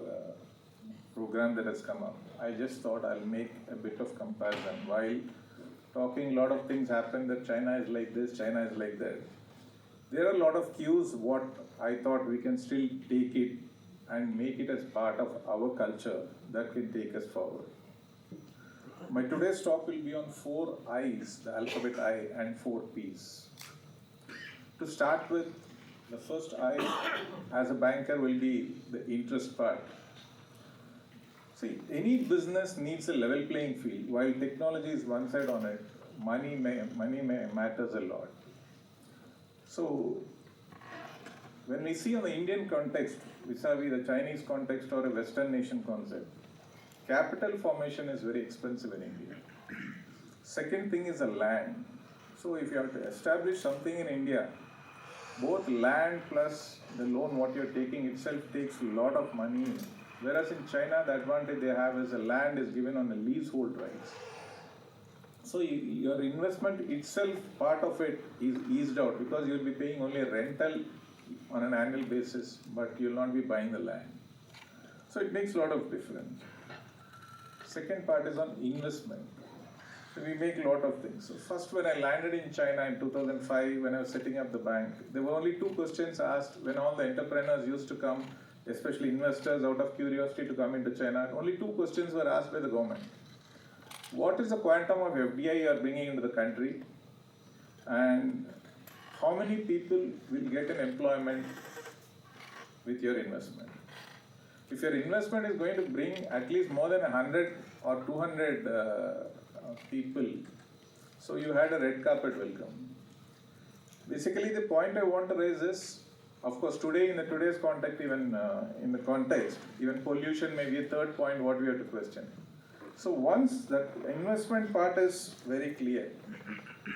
program that has come up, I just thought I'll make a bit of comparison. While talking, a lot of things happen that China is like this, China is like that. There are a lot of cues what I thought we can still take it and make it as part of our culture that can take us forward. My today's talk will be on 4 I's, the alphabet I, and 4 P's. To start with, the first I, as a banker, will be the interest part. See, any business needs a level playing field. While technology is one side on it, money matters a lot. So, when we see on the Indian context, vis-a-vis the Chinese context or a Western nation concept, capital formation is very expensive in India. Second thing is the land. So if you have to establish something in India, both land plus the loan what you're taking itself takes a lot of money. Whereas in China, the advantage they have is the land is given on the leasehold rights. So your investment itself, part of it is eased out because you'll be paying only a rental on an annual basis, but you'll not be buying the land. So it makes a lot of difference. Second part is on investment. So we make a lot of things. So first, when I landed in China in 2005, when I was setting up the bank, there were only 2 questions asked when all the entrepreneurs used to come, especially investors out of curiosity to come into China. Only 2 questions were asked by the government. What is the quantum of FDI you are bringing into the country? And how many people will get an employment with your investment? If your investment is going to bring at least more than 100 or 200 people, so you had a red carpet welcome. Basically, the point I want to raise is, of course, today in today's context, even pollution may be a third point what we have to question. So once that investment part is very clear,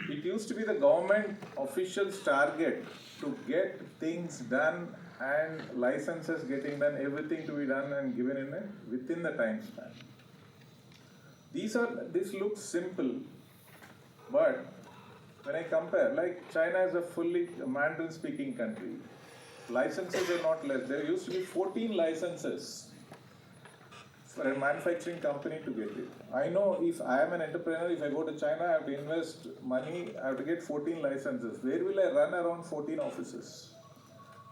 it used to be the government officials' target to get things done and licenses getting done, everything to be done and given within the time span. This looks simple, But when I compare, like China is a fully Mandarin speaking country, licenses are not less. There used to be 14 licenses for a manufacturing company to get it. I know if I am an entrepreneur, if I go to China, I have to invest money, I have to get 14 licenses. Where will I run around 14 offices?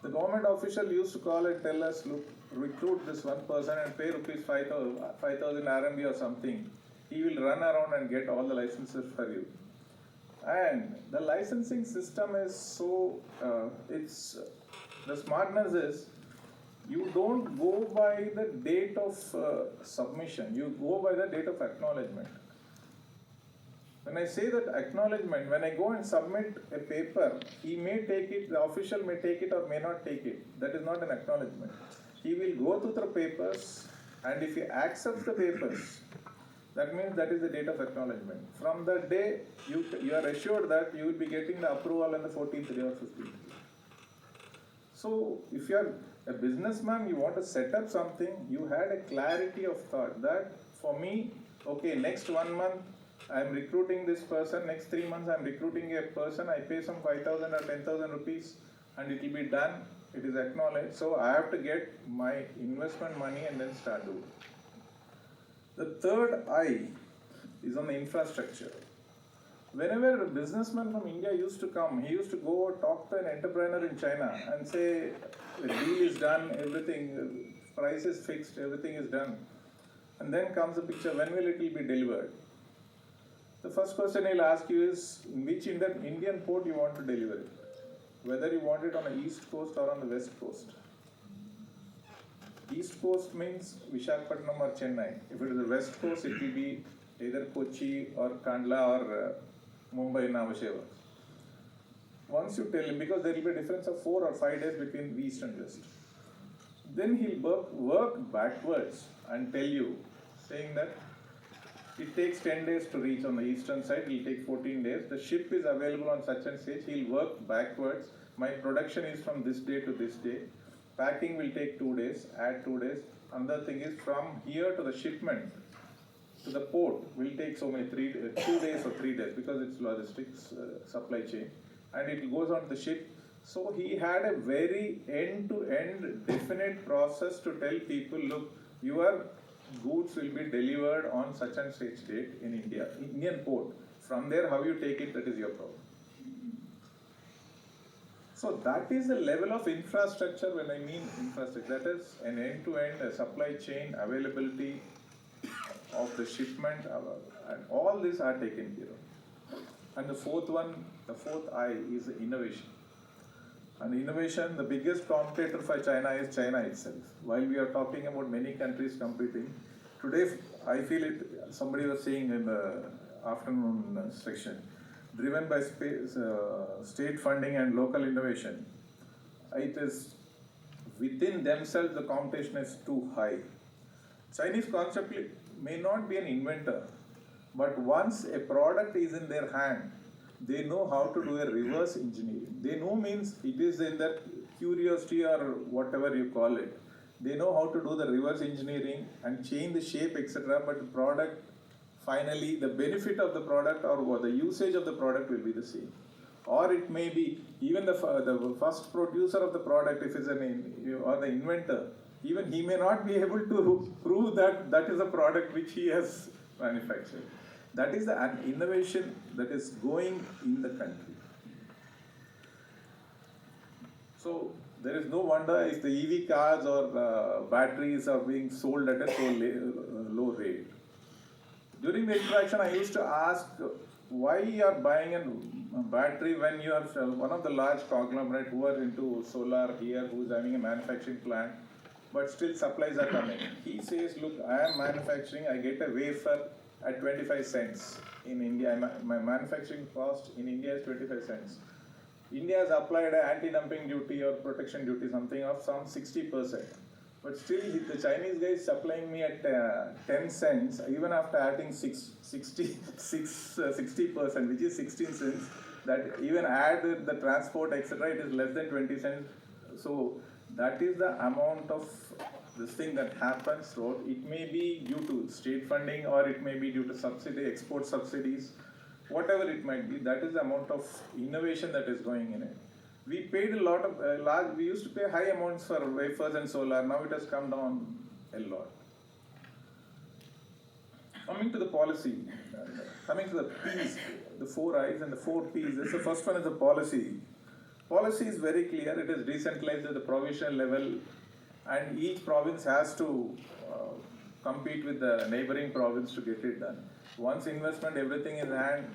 The government official used to call and tell us, look, recruit this one person and pay rupees 5,000 RMB or something. He will run around and get all the licenses for you. And the licensing system is so, the smartness is, you don't go by the date of submission, you go by the date of acknowledgement. When I say that acknowledgement, when I go and submit a paper, he may take it, the official may take it or may not take it. That is not an acknowledgement. He will go through the papers, and if he accepts the papers, that means that is the date of acknowledgement. From that day, you are assured that you will be getting the approval on the 14th day or 15th day. So, if you are a businessman, you want to set up something, you had a clarity of thought that for me, okay, next 1 month I am recruiting this person, next 3 months I am recruiting a person, I pay some 5,000 or 10,000 rupees and it will be done, it is acknowledged. So, I have to get my investment money and then start doing. The third I is on the infrastructure. Whenever a businessman from India used to come, he used to go talk to an entrepreneur in China and say, the deal is done, everything, price is fixed, everything is done. And then comes the picture, when will it be delivered? The first question he'll ask you is, in which Indian port you want to deliver it? Whether you want it on the east coast or on the west coast. East coast means Visakhapatnam or Chennai. If it is the west coast, it will be either Kochi or Kandla or Mumbai in Navasheva. Once you tell him, because there will be a difference of 4 or 5 days between east and west, then he'll work backwards and tell you, saying that it takes 10 days to reach on the eastern side, it will take 14 days. The ship is available on such and such, he'll work backwards. My production is from this day to this day. Packing will take 2 days, add 2 days. Another thing is from here to the shipment to the port will take so many 2 days or 3 days because it's logistics, supply chain, and it goes on the ship. So he had a very end-to-end definite process to tell people, look, your goods will be delivered on such and such date in India, Indian port. From there, how you take it, that is your problem. So that is the level of infrastructure. When I mean infrastructure, that is an end-to-end supply chain, availability of the shipment, and all these are taken care of. And the fourth I is innovation. And innovation, the biggest competitor for China is China itself. While we are talking about many countries competing, today I feel it, somebody was saying in the afternoon section, driven by state funding and local innovation, it is within themselves the competition is too high. Chinese concept may not be an inventor, but once a product is in their hand, they know how to do a reverse engineering. They know means it is in their curiosity or whatever you call it. They know how to do the reverse engineering and change the shape, etc. But the product, finally, the benefit of the product or the usage of the product will be the same. Or it may be even the first producer of the product, if it's or the inventor, even he may not be able to prove that that is a product which he has manufactured. That is the innovation that is going in the country. So there is no wonder if the EV cars or batteries are being sold at a so low rate. During the interaction, I used to ask why you are buying a battery when you are one of the large conglomerate who are into solar here, who is having a manufacturing plant, but still supplies are coming. He says, look, I am manufacturing, I get a wafer at 25 cents in India. My manufacturing cost in India is 25 cents. India has applied an anti-dumping duty or protection duty, something of some 60%. But still, the Chinese guy is supplying me at 10 cents, even after adding 60%, which is 16 cents. That even add the transport, etc., it is less than 20 cents. So that is the amount of this thing that happens. So it may be due to state funding, or it may be due to subsidy, export subsidies. whatever it might be, that is the amount of innovation that is going in it. We paid a lot of, we used to pay high amounts for wafers and solar, now it has come down a lot. Coming to the policy, coming to the P's, the 4 I's and the 4 P's, the first one is the policy. Policy is very clear, it is decentralized at the provincial level, and each province has to compete with the neighboring province to get it done. Once investment, everything in hand,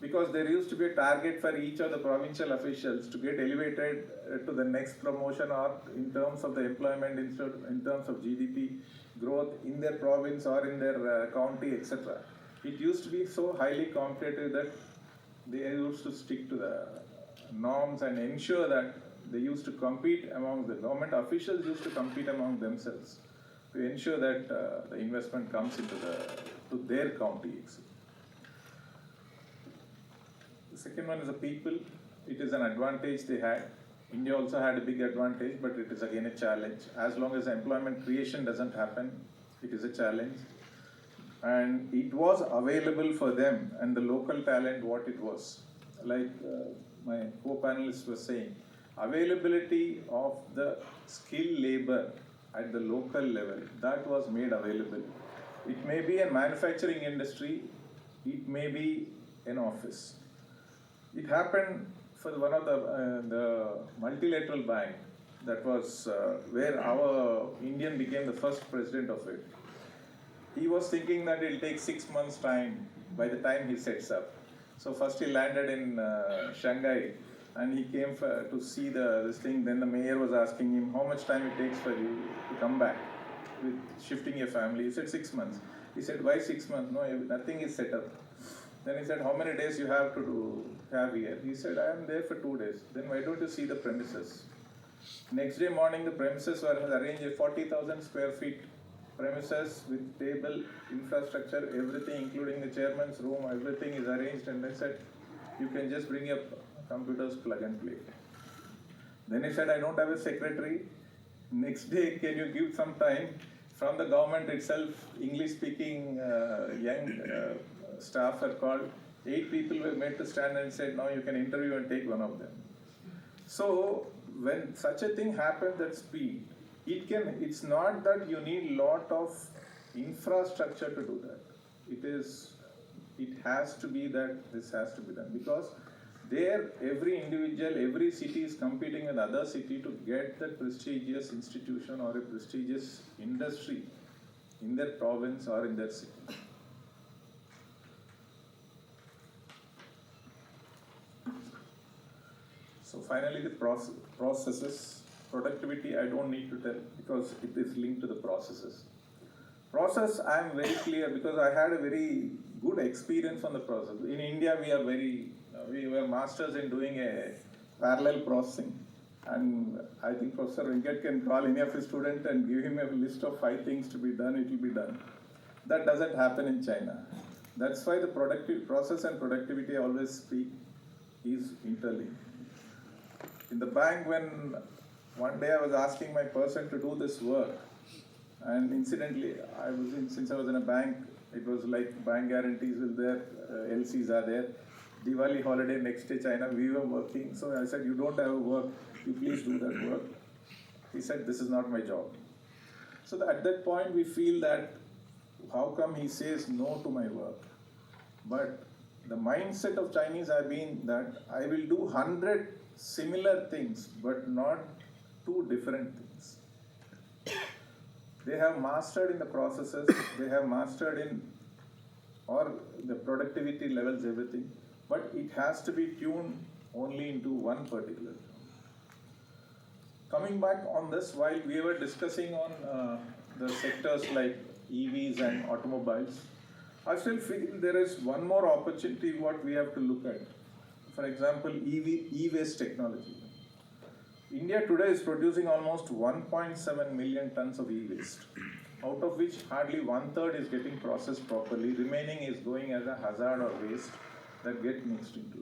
because there used to be a target for each of the provincial officials to get elevated to the next promotion, or in terms of the employment, in terms of GDP growth in their province or in their county, etc. It used to be so highly competitive that they used to stick to the norms and ensure that they used to compete among the government officials, used to compete among themselves to ensure that the investment comes into to their county. The second one is the people. It is an advantage they had. India also had a big advantage, but it is again a challenge. As long as employment creation doesn't happen, it is a challenge. And it was available for them, and the local talent, what it was. Like my co-panelist was saying, availability of the skilled labor at the local level, that was made available. It may be a manufacturing industry, it may be an office. It happened for one of the multilateral bank, that was where our Indian became the first president of it. He was thinking that it will take 6 months' time by the time he sets up. So first he landed in Shanghai, and he came to see this thing. Then the mayor was asking him how much time it takes for you to come back with shifting your family. He said 6 months. He said, why 6 months? No, nothing is set up. Then he said, how many days you have to have here? He said, I am there for 2 days. Then why don't you see the premises? Next day morning, the premises were arranged, 40,000 square feet premises with table, infrastructure, everything, including the chairman's room, everything is arranged. And they said, you can just bring your computers, plug and play. Then he said, I don't have a secretary. Next day, can you give some time? From the government itself, English-speaking young staff are called. 8 people were made to stand and said, now you can interview and take one of them. So when such a thing happens at speed, it's not that you need lot of infrastructure to do that. It has to be that this has to be done, because there every individual, every city is competing with other city to get that prestigious institution or a prestigious industry in their province or in their city. So finally, the processes. Productivity, I don't need to tell, because it is linked to the processes. Process, I am very clear, because I had a very good experience on the process. In India, we were masters in doing a parallel processing. And I think Professor Venkat can call any of his students and give him a list of 5 things to be done, it will be done. That doesn't happen in China. That's why the process and productivity, I always speak, is interlinked. In the bank, when one day I was asking my person to do this work, and incidentally, since I was in a bank, it was like bank guarantees were there, LCs are there, Diwali holiday, next day China, we were working. So I said, you don't have work, you please do that work. He said, this is not my job. So at that point we feel that, how come he says no to my work? But the mindset of Chinese have been that I will do 100 similar things, but not 2 different things. They have mastered in the processes, they have mastered in, or the productivity levels, everything, but it has to be tuned only into one particular. Coming back on this, while we were discussing on the sectors like EVs and automobiles, I still feel there is one more opportunity what we have to look at. For example, e-waste technology. India today is producing almost 1.7 million tons of e-waste, out of which hardly 1/3 is getting processed properly. Remaining is going as a hazard or waste that get mixed into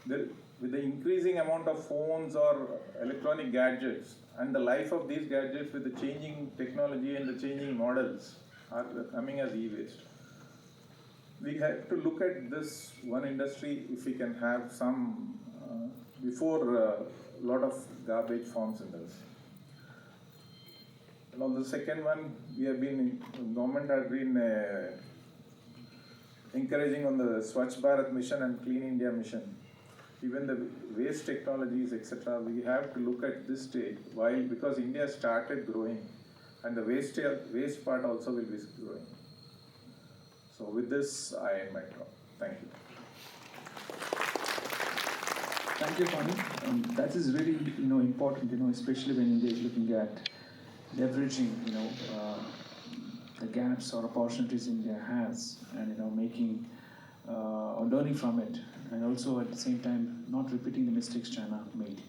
it. With the increasing amount of phones or electronic gadgets and the life of these gadgets with the changing technology and the changing models are coming as e-waste. we have to look at this one industry if we can have some, before a lot of garbage forms in this. And on the second one, we have been, government has been encouraging on the Swachh Bharat mission and Clean India mission. Even the waste technologies, etc., we have to look at this stage, while because India started growing, and the waste part also will be growing. So with this, I end my talk. Thank you. Thank you, Kwame. That is really, important, especially when India is looking at leveraging, the gaps or opportunities India has, and making or learning from it, and also at the same time not repeating the mistakes China made.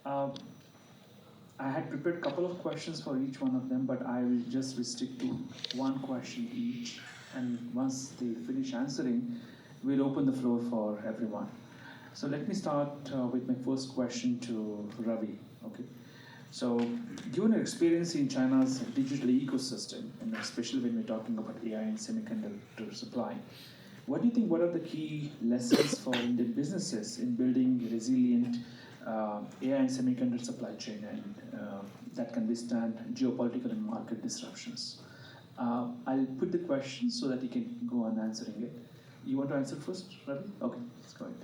I had prepared a couple of questions for each one of them, but I will just restrict to one question each, and once they finish answering, we'll open the floor for everyone. So let me start with my first question to Ravi. Okay. So, given your experience in China's digital ecosystem, and especially when we're talking about AI and semiconductor supply, what do you think? What are the key lessons for Indian businesses in building a resilient AI and semiconductor supply chain, and that can withstand geopolitical and market disruptions? I'll put the question so that you can go on answering it. You want to answer first, Ravi? Okay, let's go ahead.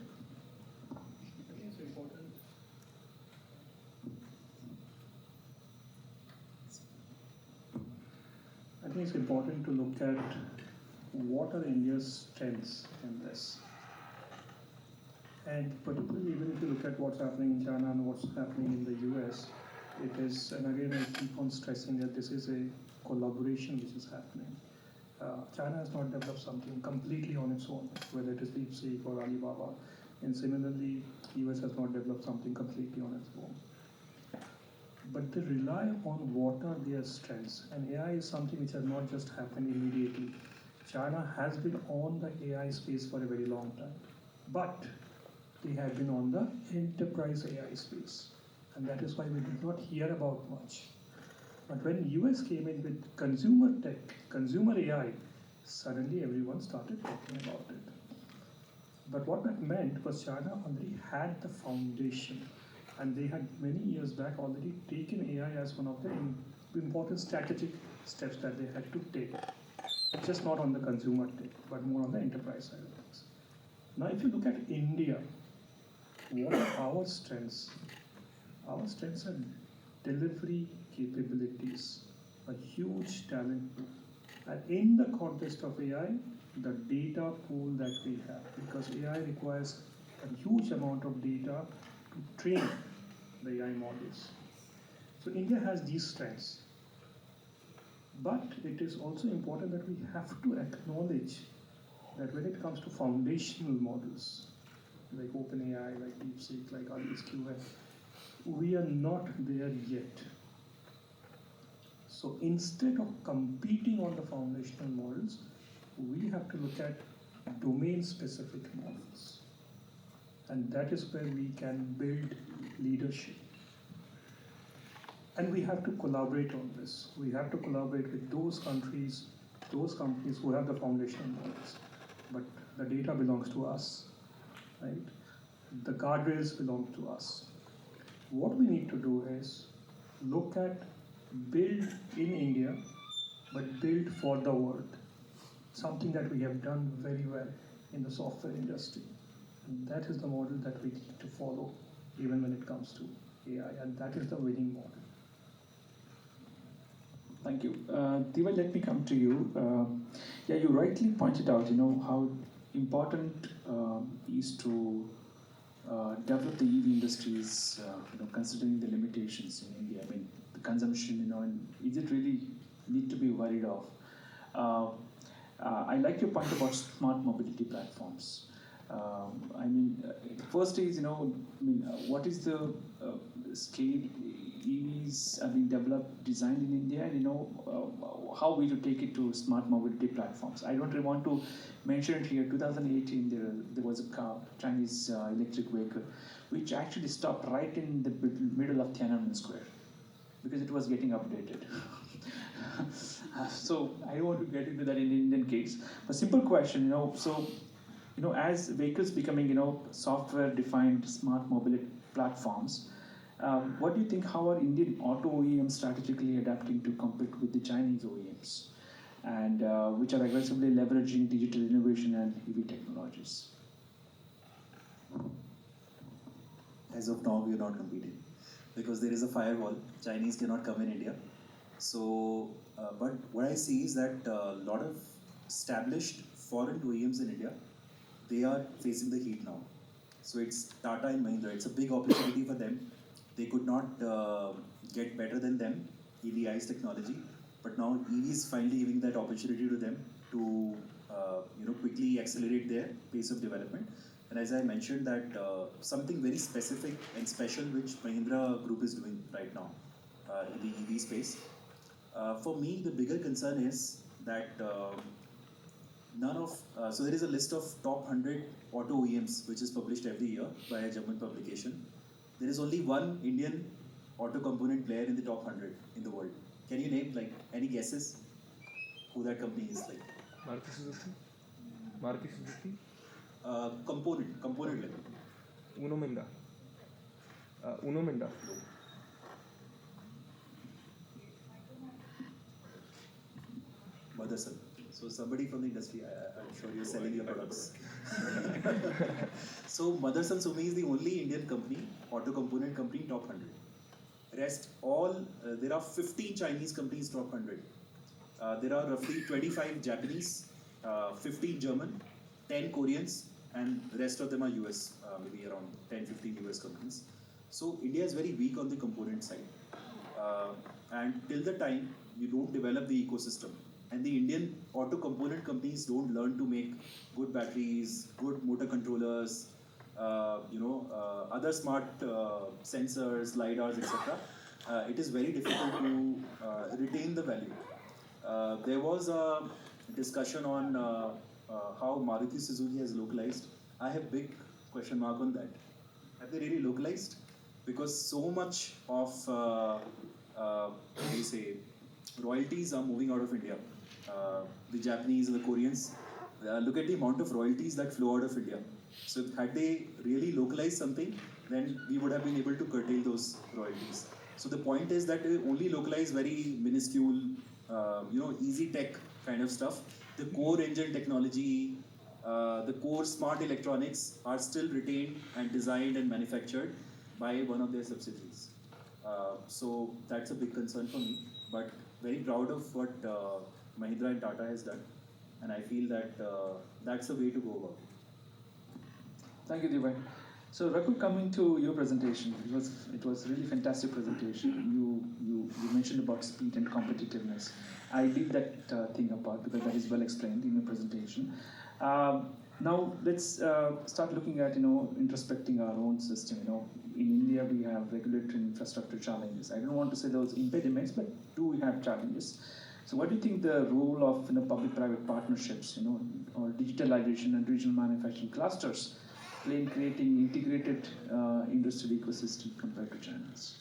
I think it's important to look at what are India's strengths in this. And particularly even if you look at what's happening in China and what's happening in the US, it is, and again I keep on stressing that this is a collaboration which is happening. China has not developed something completely on its own, whether it is DeepSeek or Alibaba, and similarly, US has not developed something completely on its own. But they rely on what are their strengths, and AI is something which has not just happened immediately. China has been on the AI space for a very long time, but they have been on the enterprise AI space, and that is why we did not hear about much. But when US came in with consumer tech, consumer AI, suddenly everyone started talking about it. But what that meant was China already had the foundation, and they had many years back already taken AI as one of the important strategic steps that they had to take. Just not on the consumer tech, but more on the enterprise side of things. Now, if you look at India, what are our strengths? Our strengths are delivery capabilities, a huge talent pool. And in the context of AI, the data pool that we have, because AI requires a huge amount of data to train the AI models. So India has these strengths. But it is also important that we have to acknowledge that when it comes to foundational models, like OpenAI, like DeepSeek, like 𝐈𝐧𝐝, we are not there yet. So instead of competing on the foundational models, we have to look at domain-specific models. And that is where we can build leadership. And we have to collaborate on this. We have to collaborate with those countries, those companies who have the foundational models. But the data belongs to us, right? The guardrails belong to us. What we need to do is look at build in India, but build for the world. Something that we have done very well in the software industry. And that is the model that we need to follow, even when it comes to AI, and that is the winning model. Thank you. Diva, let me come to you. You rightly pointed out, how important is to develop the EV industries, considering the limitations in India. I mean, the consumption, and is it really need to be worried of? I like your point about smart mobility platforms. First is, what is the scale EVs are being developed, designed in India, and how we to take it to smart mobility platforms. I don't really want to mention it here. 2018, there was a car, Chinese electric vehicle, which actually stopped right in the middle of Tiananmen Square because it was getting updated. So I don't want to get into that in Indian case. But simple question, as vehicles becoming, software-defined smart mobility platforms, what do you think? How are Indian auto OEMs strategically adapting to compete with the Chinese OEMs, and which are aggressively leveraging digital innovation and EV technologies? As of now, we are not competing because there is a firewall. Chinese cannot come in India. So, but what I see is that a lot of established foreign OEMs in India, they are facing the heat now. So it's Tata and Mahindra. It's a big opportunity for them. They could not get better than them, EV-ICE technology. But now EV is finally giving that opportunity to them to quickly accelerate their pace of development. And as I mentioned, that something very specific and special which Mahindra Group is doing right now in the EV space. For me, the bigger concern is that so there is a list of top 100 auto OEMs which is published every year by a German publication. There is only one Indian auto component player in the top 100 in the world. Can you name any guesses who that company is like? Maruti Suzuki? Maruti Suzuki? Component level. Uno Minda. Motherson. So somebody from the industry, I'm sure you're selling your products. So Motherson Sumi is the only Indian company, auto component company, top 100. Rest all, there are 15 Chinese companies top 100. There are roughly 25 Japanese, 15 German, 10 Koreans, and the rest of them are US, maybe around 10-15 US companies. So India is very weak on the component side. And till the time you don't develop the ecosystem, and the Indian auto component companies don't learn to make good batteries, good motor controllers, other smart sensors, LiDARs, etc., it is very difficult to retain the value. There was a discussion on how Maruti Suzuki has localized. I have big question mark on that. Have they really localized? Because so much of royalties are moving out of India. The Japanese and the Koreans, look at the amount of royalties that flow out of India. So had they really localized something, then we would have been able to curtail those royalties. So the point is that they only localize very minuscule, easy tech kind of stuff. The core engine technology, the core smart electronics are still retained and designed and manufactured by one of their subsidiaries. So that's a big concern for me, but very proud of what Mahindra and Tata has done, and I feel that that's the way to go about it. Thank you, Divai. So Rakul, coming to your presentation, it was really fantastic presentation. You mentioned about speed and competitiveness. I did that thing apart because that is well explained in your presentation. Now let's start looking at introspecting our own system. In India we have regulatory infrastructure challenges. I don't want to say those impediments, but do we have challenges? So what do you think the role of public-private partnerships, or digitalization and regional manufacturing clusters play in creating integrated industrial ecosystem compared to China's?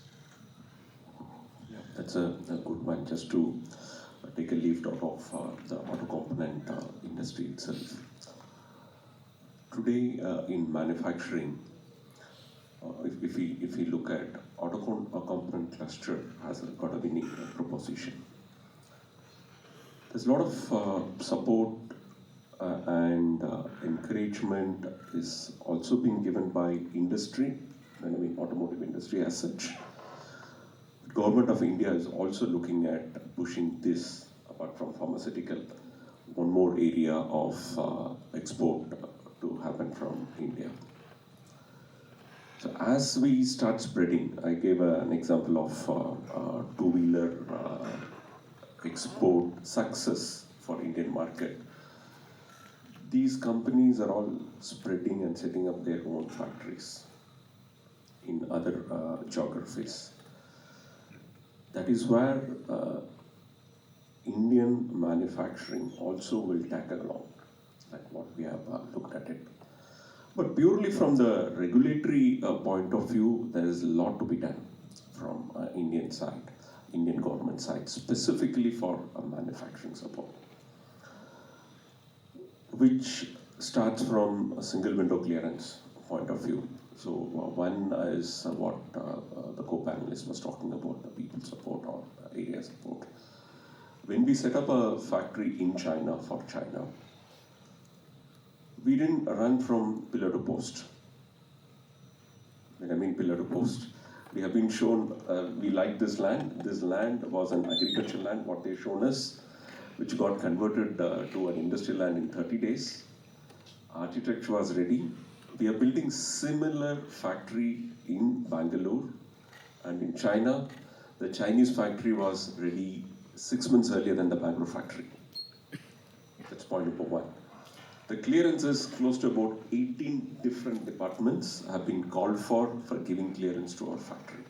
Yeah, that's a good one. Just to take a lift out of the auto component industry itself. Today in manufacturing, if we look at auto component cluster has got a winning proposition. There's a lot of support and encouragement is also being given by industry, and I mean automotive industry as such. The government of India is also looking at pushing this, apart from pharmaceutical, one more area of export to happen from India. So as we start spreading, I gave an example of two-wheeler export success for Indian market. These companies are all spreading and setting up their own factories in other geographies. That is where Indian manufacturing also will tag along, like what we have looked at it. But purely from the regulatory point of view, there is a lot to be done from Indian side. Indian government side, specifically for manufacturing support, which starts from a single window clearance point of view. So one is what the co-panelist was talking about, the people support or area support. When we set up a factory in China for China, we didn't run from pillar to post. When I mean pillar to post, we have been shown we like this land. This land was an agricultural land, what they've shown us, which got converted to an industrial land in 30 days. Architecture was ready. We are building similar factory in Bangalore, and in China, the Chinese factory was ready 6 months earlier than the Bangalore factory. That's point number one. The clearances, close to about 18 different departments have been called for giving clearance to our factory.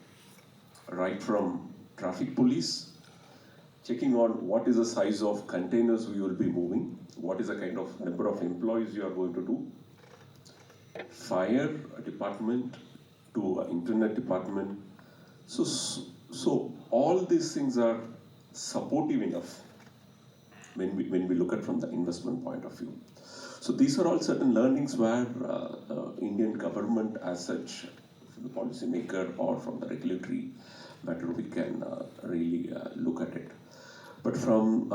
Right from traffic police, checking on what is the size of containers we will be moving, what is the kind of number of employees you are going to do, fire department to internet department. So all these things are supportive enough when we look at from the investment point of view. So these are all certain learnings where Indian government as such, from the policymaker or from the regulatory matter, we can really look at it. But from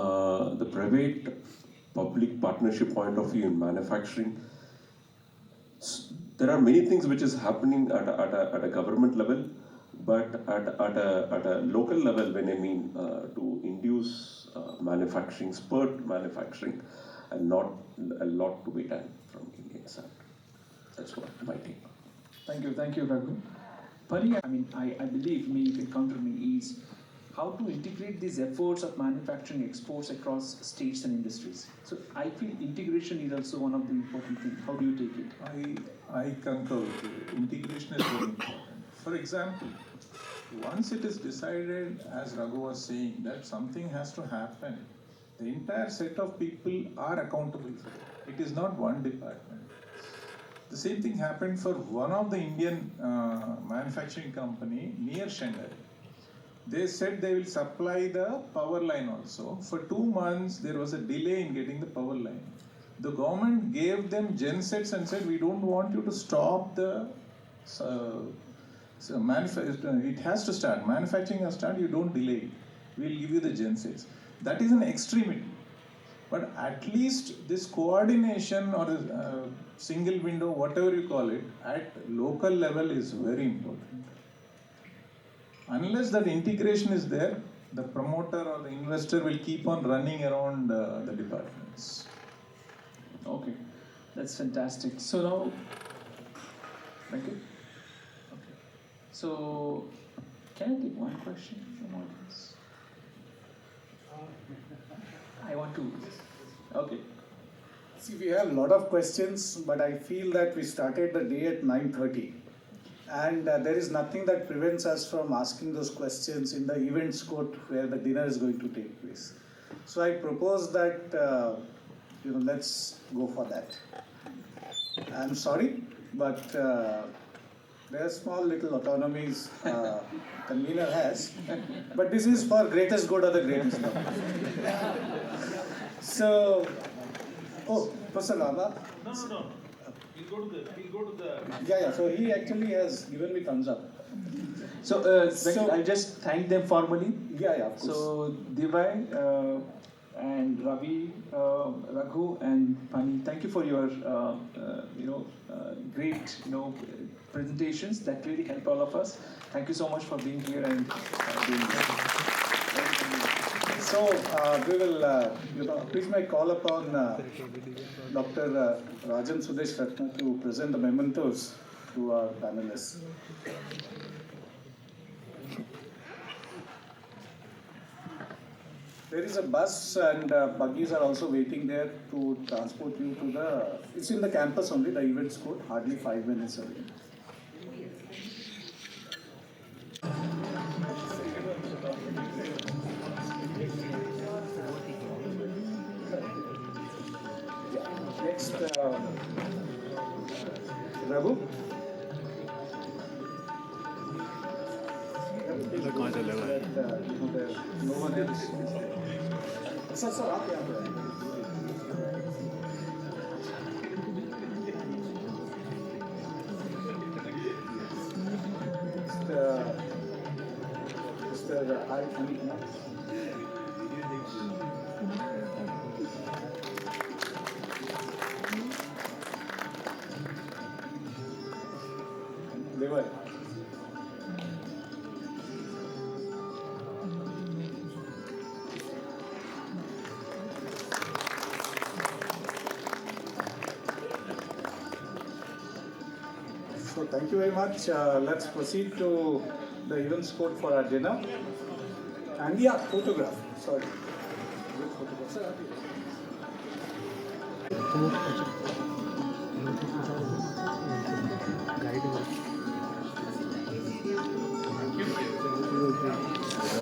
the private-public partnership point of view in manufacturing, there are many things which is happening at a government level, but at a local level, when I mean to induce manufacturing, spurt manufacturing, and not a lot to be done from Indian side. That's what my take. Thank you, Raghu. Pari, I believe, you can counter me, is how to integrate these efforts of manufacturing exports across states and industries. So I feel integration is also one of the important things. How do you take it? I concur with you. Integration is very important. For example, once it is decided, as Raghu was saying, that something has to happen, the entire set of people are accountable for it. It is not one department. The same thing happened for one of the Indian manufacturing company near Shanghai. They said they will supply the power line also. For 2 months, there was a delay in getting the power line. The government gave them gensets and said, we don't want you to stop the it has to start. Manufacturing has started, you don't delay it. We'll give you the gensets. That is an extremity. But at least this coordination or a single window, whatever you call it, at local level is very important. Unless that integration is there, the promoter or the investor will keep on running around the departments. Okay, that's fantastic. So now, thank you. Okay. So, can I take one question from audience? I want to. Okay. See, we have a lot of questions, but I feel that we started the day at 9:30. And there is nothing that prevents us from asking those questions in the events court where the dinner is going to take place. So I propose that, let's go for that. I'm sorry, but there are small little autonomies convener has, but this is for greatest good of the greatest good. So, Professor Lama. No. We'll go to the. Yeah. So he actually has given me thumbs up. So, I'll just thank them formally. Yeah, of course. So, Divai and Ravi, Raghu and Pani, thank you for your, great, presentations that really help all of us. Thank you so much for being here and doing this. So we will, please may call upon Dr. Rajan Sudesh Ratna to present the mementos to our panelists. There is a bus and buggies are also waiting there to transport you to the, it's in the campus only, the events court, hardly 5 minutes away. Next, Raghu. there's no one else is there. Sir, आप यहाँ पे आइए. Mr. Atma. Nirbhar. So thank you very much. Let's proceed to the events code for our dinner. And yeah, photograph. Sorry. Good photograph. Sir,